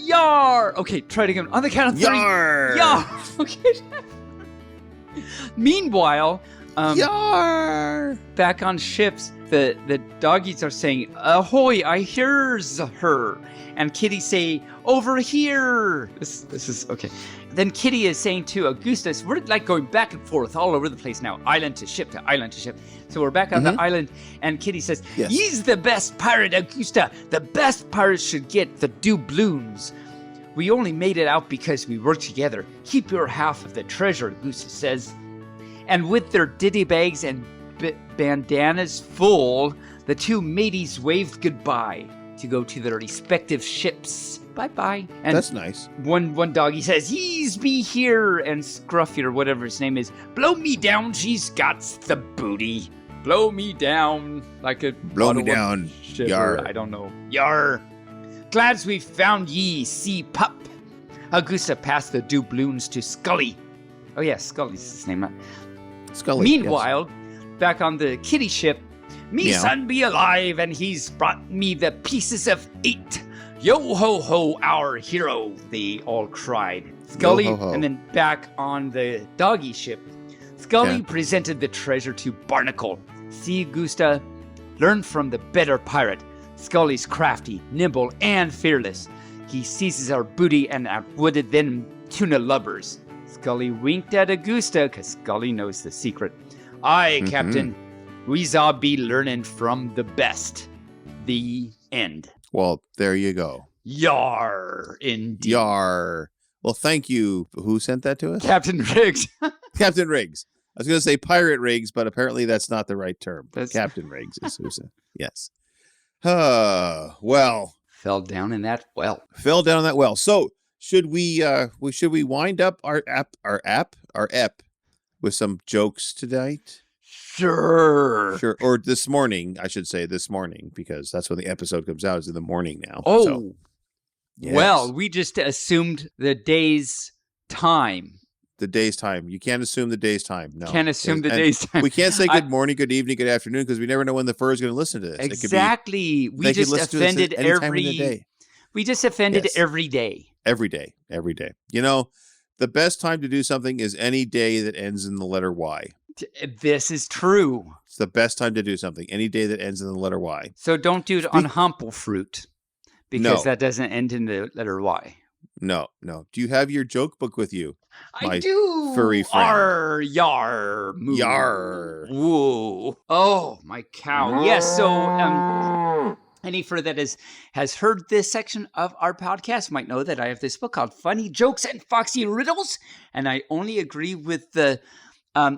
Speaker 2: yar! Okay, try it again. On the count of 3,
Speaker 1: Yar!
Speaker 2: yar! Okay. Meanwhile,
Speaker 1: Yar!
Speaker 2: back on ships, the doggies are saying, ahoy, I hears her. And Kitty say, over here. This is, okay. Then Kitty is saying to Augustus, we're like going back and forth all over the place now, island to ship to island to ship. So we're back on the island, and Kitty says,
Speaker 1: Yes.
Speaker 2: he's the best pirate, Augusta. The best pirates should get the doubloons. We only made it out because we worked together. Keep your half of the treasure, Augusta says. And with their ditty bags and bandanas full, the two mateys waved goodbye to go to their respective ships. Bye-bye. And
Speaker 1: That's nice.
Speaker 2: one doggy says, he's be here, and Scruffy, or whatever his name is, blow me down, she's got the booty. Blow me down like a
Speaker 1: Blow me
Speaker 2: bottle of
Speaker 1: down.
Speaker 2: shiver.
Speaker 1: Yar.
Speaker 2: I don't know. Yar. Glads we found ye, sea pup. Augusta passed the doubloons to Scully. Oh yeah, Scully's his name.
Speaker 1: Scully.
Speaker 2: Meanwhile, back on the kitty ship, Me
Speaker 1: Meow.
Speaker 2: son be alive, and he's brought me the pieces of 8. Yo ho ho, our hero, they all cried. Scully,
Speaker 1: Yo ho ho.
Speaker 2: and then back on the doggy ship, Scully
Speaker 1: Okay.
Speaker 2: presented the treasure to Barnacle. See, Gusta, learn from the better pirate. Scully's crafty, nimble, and fearless. He seizes our booty and outwitted them tuna lubbers. Scully winked at Augusta, because Scully knows the secret. Aye,
Speaker 1: Mhm.
Speaker 2: Captain, we's all be learning from the best. The end.
Speaker 1: Well, there you go.
Speaker 2: Yar, indeed.
Speaker 1: Yar. Well, thank you. Who sent that to us?
Speaker 2: Captain Riggs.
Speaker 1: Captain Riggs. I was going to say Pirate Riggs, but apparently that's not the right term.
Speaker 2: That's-
Speaker 1: Captain Riggs is who sent. Yes. Well,
Speaker 2: Fell down in that well.
Speaker 1: fell down that well. So should we wind up our ep with some jokes tonight?
Speaker 2: Sure.
Speaker 1: Sure. Or this morning, I should say this morning, because that's when the episode comes out, is in the morning now.
Speaker 2: Oh,
Speaker 1: So, yes.
Speaker 2: well, we just assumed the day's time.
Speaker 1: The day's time. You can't assume the day's time. No.
Speaker 2: Can't assume the
Speaker 1: And
Speaker 2: day's time.
Speaker 1: We can't say
Speaker 2: I-
Speaker 1: good morning, good evening, good afternoon, because we never know when the fur is going to listen to this. It could be-
Speaker 2: Exactly. We
Speaker 1: they could
Speaker 2: just
Speaker 1: listen to this
Speaker 2: offended
Speaker 1: at any time in the
Speaker 2: every.
Speaker 1: day.
Speaker 2: We just offended
Speaker 1: Yes.
Speaker 2: every day.
Speaker 1: Every day. Every day. You know, the best time to do something is any day that ends in the letter Y.
Speaker 2: This is true.
Speaker 1: It's the best time to do something. Any day that ends in the letter Y.
Speaker 2: So don't do it on humple fruit, because
Speaker 1: No.
Speaker 2: that doesn't end in the letter Y.
Speaker 1: No. Do you have your joke book with you?
Speaker 2: I
Speaker 1: My
Speaker 2: do.
Speaker 1: furry friend.
Speaker 2: Arr, yar, moo.
Speaker 1: Yar.
Speaker 2: Whoa. Oh, my cow. Yes, so any fur that has heard this section of our podcast might know that I have this book called Funny Jokes and Foxy Riddles, and I only agree with the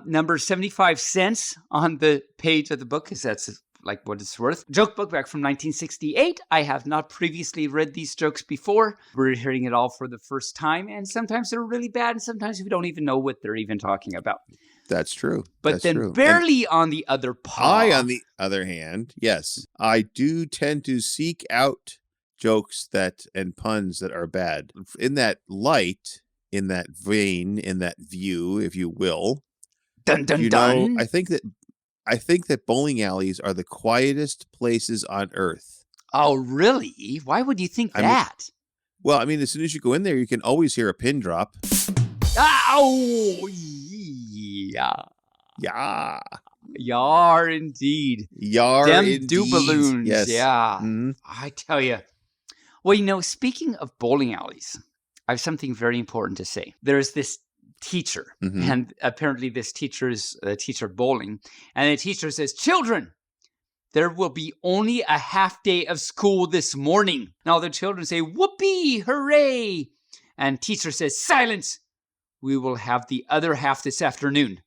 Speaker 2: number 75 cents on the page of the book, because that's like what it's worth. Joke book back from 1968. I have not previously read these jokes before. We're hearing it all for the first time, and sometimes they're really bad, and sometimes we don't even know what they're even talking about.
Speaker 1: That's true.
Speaker 2: But
Speaker 1: That's
Speaker 2: then
Speaker 1: true. And
Speaker 2: barely on the other paw.
Speaker 1: I, on the other hand, yes, I do tend to seek out jokes and puns that are bad. In that light, in that vein, in that view, if you will.
Speaker 2: Dun dun
Speaker 1: You
Speaker 2: dun.
Speaker 1: know, I think that bowling alleys are the quietest places on earth.
Speaker 2: Oh, really? Why would you think
Speaker 1: I mean-
Speaker 2: that?
Speaker 1: Well, I mean, as soon as you go in there, you can always hear a pin drop.
Speaker 2: Oh, yeah.
Speaker 1: Yeah.
Speaker 2: Yar indeed.
Speaker 1: Yar
Speaker 2: Them
Speaker 1: indeed.
Speaker 2: do-balloons.
Speaker 1: Yes.
Speaker 2: Yeah.
Speaker 1: Mhm.
Speaker 2: I tell you. Well, you know, speaking of bowling alleys, I have something very important to say. There's this teacher,
Speaker 1: Mhm.
Speaker 2: and apparently this teacher's a teacher of bowling, and the teacher says, "Children, there will be only a half day of school this morning." Now the children say, "Whoopee, hooray!" And teacher says, "Silence! We will have the other half this afternoon."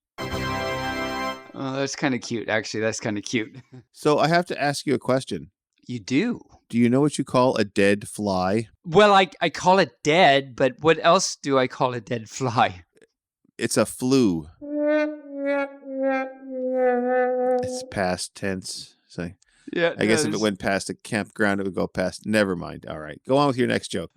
Speaker 2: Oh, that's kind of cute, actually. That's kind of cute.
Speaker 1: So I have to ask you a question.
Speaker 2: You do.
Speaker 1: Do you know what you call a dead fly?
Speaker 2: Well, I call it dead, but what else do I call a dead fly?
Speaker 1: It's a flu. It's past tense. So
Speaker 2: Yeah,
Speaker 1: I guess if it went past a campground, it would go past. Never mind. All right. Go on with your next joke.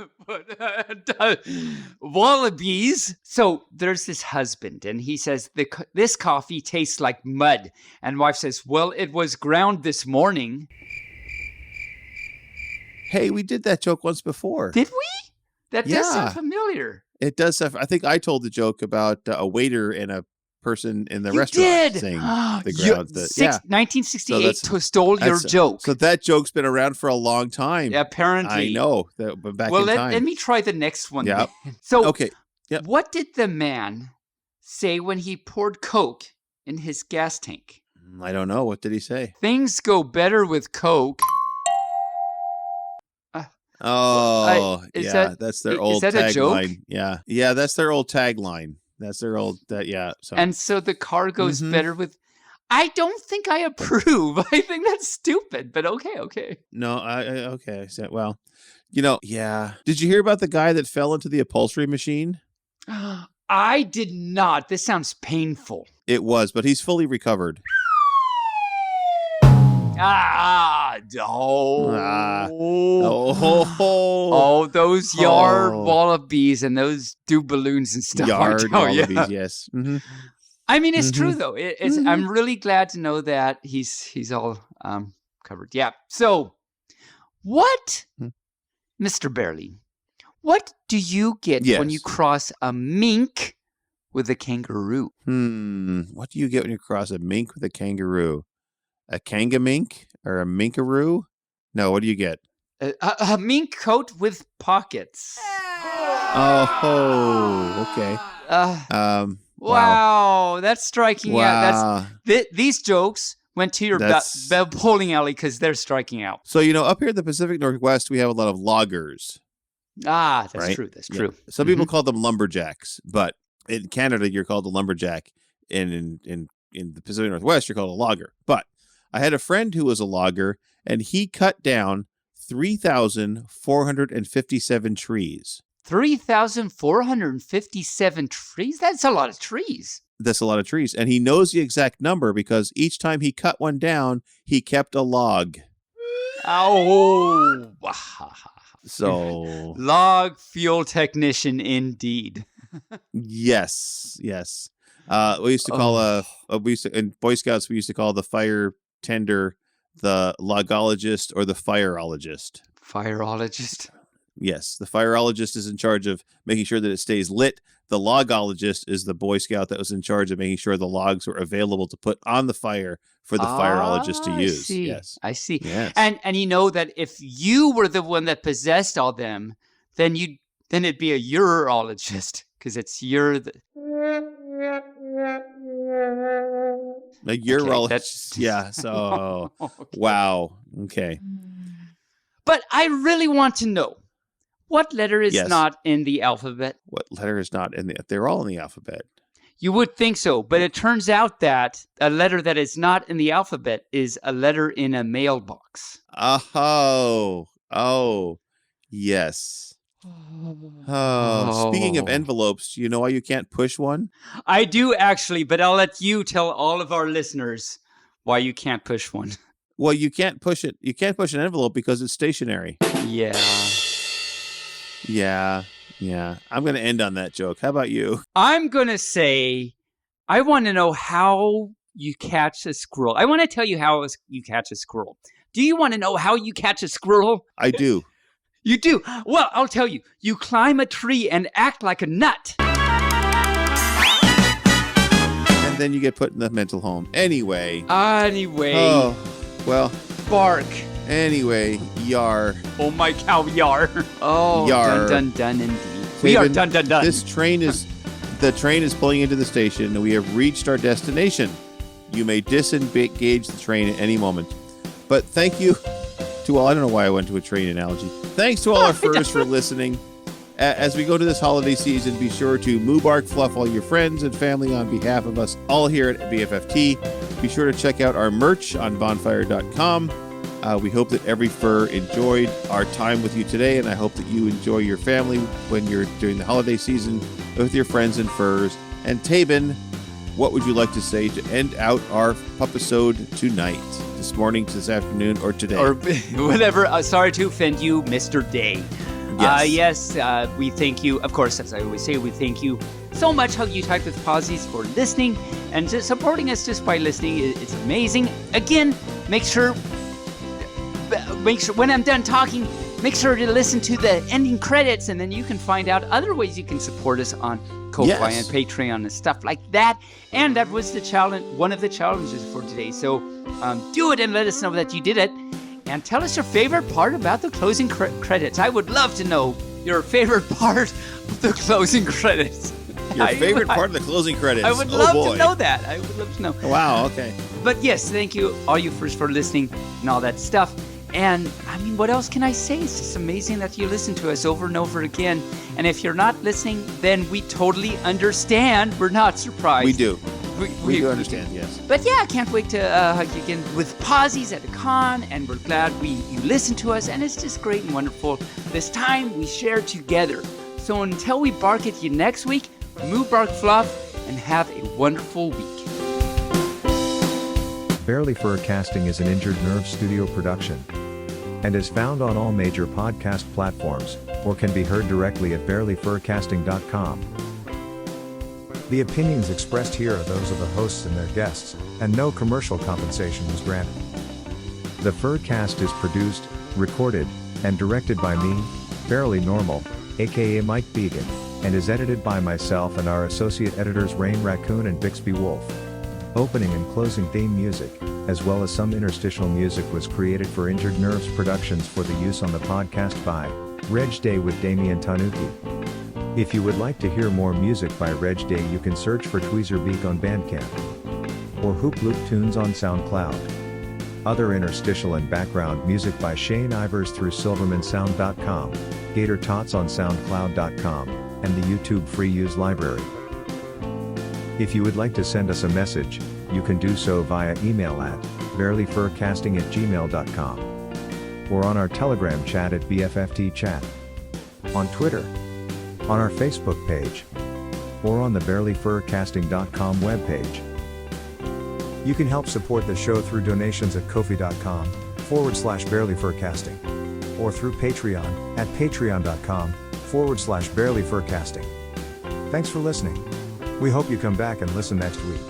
Speaker 2: Wallabies. So there's this husband, and he says, this coffee tastes like mud. And wife says, well, it was ground this morning.
Speaker 1: Hey, we did that joke once before.
Speaker 2: Did we? That does
Speaker 1: Yeah.
Speaker 2: sound familiar.
Speaker 1: It does. I think I told the joke about a waiter and a person in the
Speaker 2: You
Speaker 1: restaurant
Speaker 2: did.
Speaker 1: saying the
Speaker 2: You-
Speaker 1: ground.
Speaker 2: 1968
Speaker 1: So
Speaker 2: stole your joke.
Speaker 1: So that joke's been around for a long time.
Speaker 2: Apparently.
Speaker 1: I know. But back
Speaker 2: Well,
Speaker 1: in
Speaker 2: let
Speaker 1: time.
Speaker 2: me try the next one.
Speaker 1: Yep.
Speaker 2: then. So
Speaker 1: Okay. Yep.
Speaker 2: what did the man say when he poured Coke in his gas tank?
Speaker 1: I don't know. What did he say?
Speaker 2: Things go better with Coke.
Speaker 1: Oh,
Speaker 2: is
Speaker 1: yeah.
Speaker 2: that-
Speaker 1: That's their
Speaker 2: is
Speaker 1: old
Speaker 2: that a joke?
Speaker 1: tagline. Yeah. Yeah, that's their old tagline. That's their old, yeah. So
Speaker 2: And so the car goes
Speaker 1: Mhm.
Speaker 2: better with. I don't think I approve. I think that's stupid, but okay.
Speaker 1: no, okay. I said, well, yeah. Did you hear about the guy that fell into the upholstery machine?
Speaker 2: I did not. This sounds painful.
Speaker 1: It was, but he's fully recovered.
Speaker 2: Oh.
Speaker 1: Oh,
Speaker 2: Oh, those yard
Speaker 1: Oh.
Speaker 2: wallabies and those balloons and stuff.
Speaker 1: yard
Speaker 2: I tell ya.
Speaker 1: wallabies, yes. Mhm.
Speaker 2: I mean, it's true
Speaker 1: Mhm.
Speaker 2: though. I'm really glad to know that he's all covered. Yeah. So, what,
Speaker 1: Hmm.
Speaker 2: Mr. Barely, what do you get when you
Speaker 1: Yes.
Speaker 2: cross a mink with a kangaroo?
Speaker 1: What do you get when you cross a mink with a kangaroo? A kangamink or a minkaroo? No, what do you get?
Speaker 2: A mink coat with pockets.
Speaker 1: Oh, okay. Wow.
Speaker 2: Wow, that's striking out.
Speaker 1: Wow.
Speaker 2: These jokes went to your
Speaker 1: That's-
Speaker 2: bowling alley because they're striking out.
Speaker 1: So, up here in the Pacific Northwest, we have a lot of loggers.
Speaker 2: That's
Speaker 1: right?
Speaker 2: true. That's
Speaker 1: Yeah.
Speaker 2: true.
Speaker 1: Some people call them lumberjacks, but in Canada, you're called a lumberjack. And in the Pacific Northwest, you're called a logger. But I had a friend who was a logger, and he cut down 3,457 trees.
Speaker 2: 3,457 trees? That's a lot of trees.
Speaker 1: That's a lot of trees. And he knows the exact number because each time he cut one down, he kept a log.
Speaker 2: Oh.
Speaker 1: So
Speaker 2: Log fuel technician indeed.
Speaker 1: yes. We used to call in Boy Scouts, we used to call the fire tender the logologist or the fireologist.
Speaker 2: Fireologist.
Speaker 1: Yes, the fireologist is in charge of making sure that it stays lit. The logologist is the Boy Scout that was in charge of making sure the logs were available to put on the fire for the fireologist to use. Yes,
Speaker 2: I see.
Speaker 1: Yes.
Speaker 2: And you know that if you were the one that possessed all them, then it'd be a urologist because it's
Speaker 1: A urologist. Yeah. So
Speaker 2: Okay.
Speaker 1: wow. Okay.
Speaker 2: But I really want to know what letter is
Speaker 1: Yes.
Speaker 2: not in the alphabet.
Speaker 1: What letter is not in the? They're all in the alphabet.
Speaker 2: You would think so, but it turns out that a letter that is not in the alphabet is a letter in a mailbox.
Speaker 1: Oh. Yes. Oh. Speaking of envelopes, you know why you can't push one?
Speaker 2: I do actually, but I'll let you tell all of our listeners why you can't push one.
Speaker 1: Well, you can't push it. You can't push an envelope because it's stationary.
Speaker 2: Yeah.
Speaker 1: Yeah. I'm going to end on that joke. How about you?
Speaker 2: I'm going to say, I want to know how you catch a squirrel. I want to tell you how you catch a squirrel. Do you want to know how you catch a squirrel?
Speaker 1: I do.
Speaker 2: You do? Well, I'll tell you. You climb a tree and act like a nut.
Speaker 1: And then you get put in the mental home. Anyway.
Speaker 2: Anyway.
Speaker 1: Well.
Speaker 2: Bark.
Speaker 1: Anyway, yar.
Speaker 2: Oh my cow, yar. Oh,
Speaker 1: Yar.
Speaker 2: dun indeed. We are dun.
Speaker 1: The train is pulling into the station and we have reached our destination. You may disengage the train at any moment. But thank you to all. I don't know why I went to a train analogy. Thanks to all our furs for listening. As we go to this holiday season, be sure to Moobarkfluff all your friends and family on behalf of us all here at BFFT. Be sure to check out our merch on bonfire.com. We hope that every fur enjoyed our time with you today, and I hope that you enjoy your family when you're during the holiday season with your friends and furs. And Tabin, what would you like to say to end out our pupisode tonight, this morning, this afternoon, or today?
Speaker 2: Or whatever. Sorry to offend you, Mr. Day.
Speaker 1: Yes.
Speaker 2: We thank you. Of course, as I always say, we thank you so much, Hug You Type with Posies, for listening and just supporting us just by listening. It's amazing. Again, make sure when I'm done talking, make sure to listen to the ending credits, and then you can find out other ways you can support us on Ko-Fi and Patreon and stuff like that. And that was the challenge, one of the challenges for today. So do it and let us know that you did it. And tell us your favorite part about the closing credits. I would love to know your favorite part of the closing credits.
Speaker 1: Your favorite part of the closing credits.
Speaker 2: I would love to know that. I would love to know.
Speaker 1: Wow, okay.
Speaker 2: But yes, thank you, all you for listening and all that stuff. And I mean, what else can I say? It's just amazing that you listen to us over and over again. And if you're not listening, then we totally understand. We're not surprised.
Speaker 1: We do.
Speaker 2: We
Speaker 1: do understand, yes.
Speaker 2: But yeah, I can't wait to hug you again with Posies at a con, and we're glad you listen to us, and it's just great and wonderful. This time we share together. So until we bark at you next week, Moobarkfluff, and have a wonderful week.
Speaker 5: Barely Furcasting is an Injured Nerve studio production and is found on all major podcast platforms, or can be heard directly at barelyfurcasting.com. The opinions expressed here are those of the hosts and their guests, and no commercial compensation was granted. The Furcast is produced, recorded, and directed by me, Fairly Normal, aka Mike Began, and is edited by myself and our associate editors Rain Raccoon and Bixby Wolf. Opening and closing theme music, as well as some interstitial music, was created for Injured Nerves Productions for the use on the podcast by Reg Day with Damian Tanuki. If you would like to hear more music by Reg Day, you can search for Tweezerbeak on Bandcamp or Hoop Loop Tunes on SoundCloud. Other interstitial and background music by Shane Ivers through silvermansound.com, Gator Tots on soundcloud.com, and the YouTube Free Use Library. If you would like to send us a message, you can do so via email at barelyfurcasting@gmail.com or on our Telegram chat at BFFTchat, on Twitter, on our Facebook page, or on the barelyfurcasting.com webpage. You can help support the show through donations at kofi.com/barelyfurcasting or through Patreon at patreon.com/barelyfurcasting. Thanks for listening. We hope you come back and listen next week.